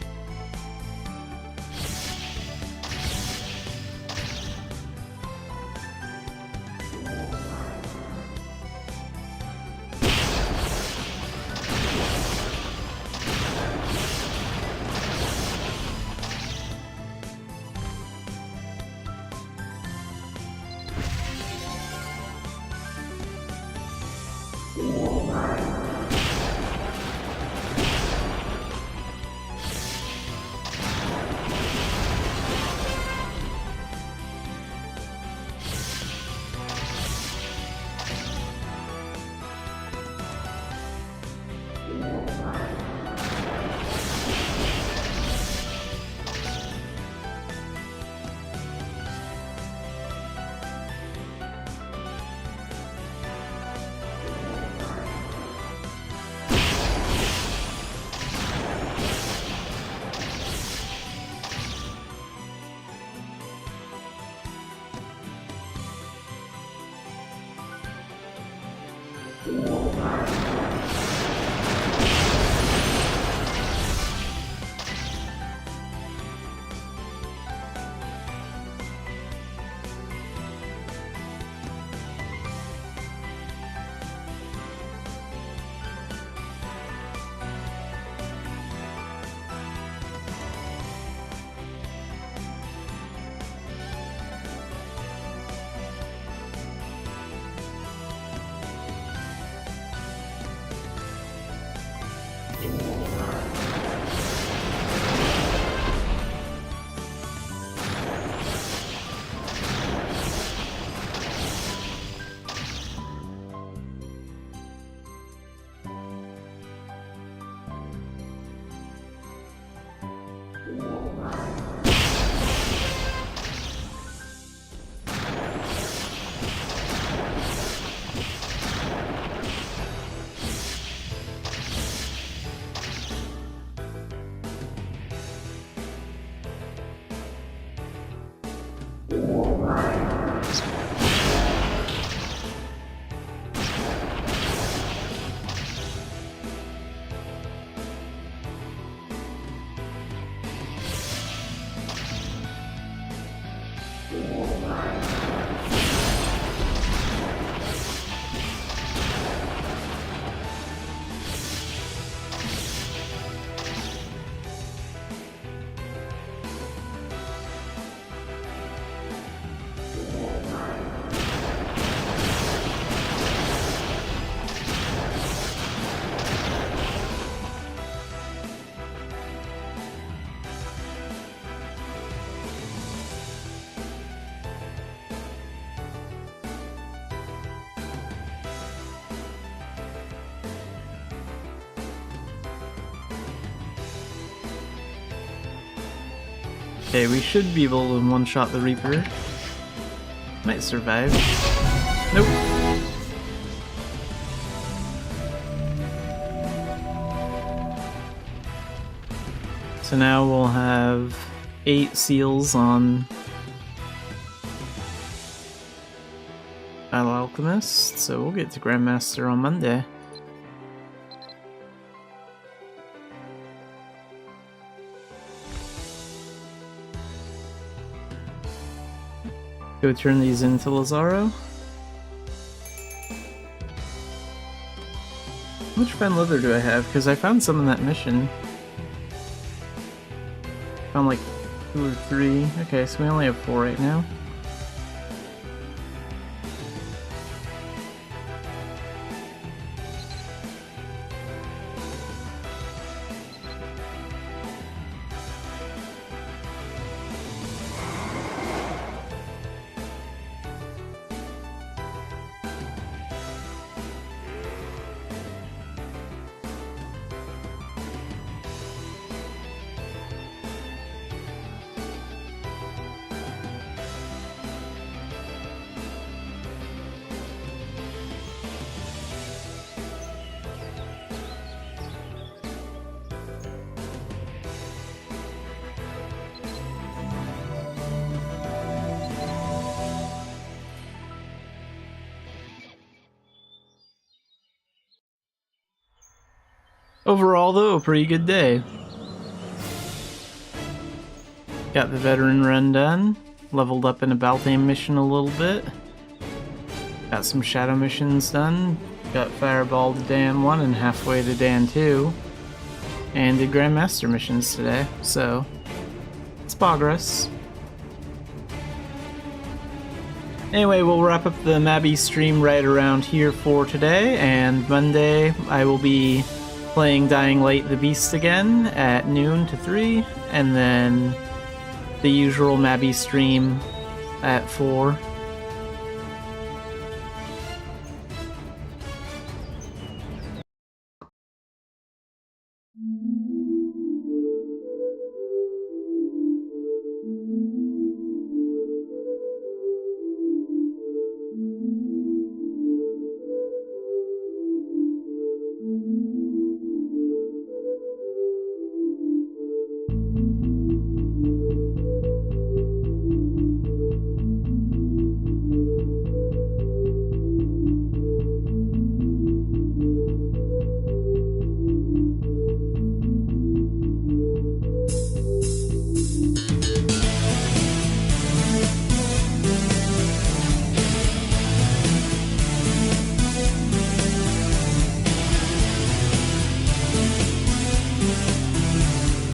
Okay, we should be able to one-shot the Reaper. Might survive. Nope. So now we'll have 8 seals on Battle Alchemist, so we'll get to Grandmaster on Monday. Go turn these into Lazaro. How much fine leather do I have? Because I found some in that mission. Found like 2 or 3. Okay, so we only have 4 right now. Overall, though, a pretty good day. Got the veteran run done. Leveled up in a Baltane mission a little bit. Got some shadow missions done. Got Fireball to Dan 1 and halfway to Dan 2. And did Grandmaster missions today, so it's progress. Anyway, we'll wrap up the Mabby stream right around here for today, and Monday I will be playing Dying Light the Beast again at noon to 3, and then the usual Mabby stream at 4.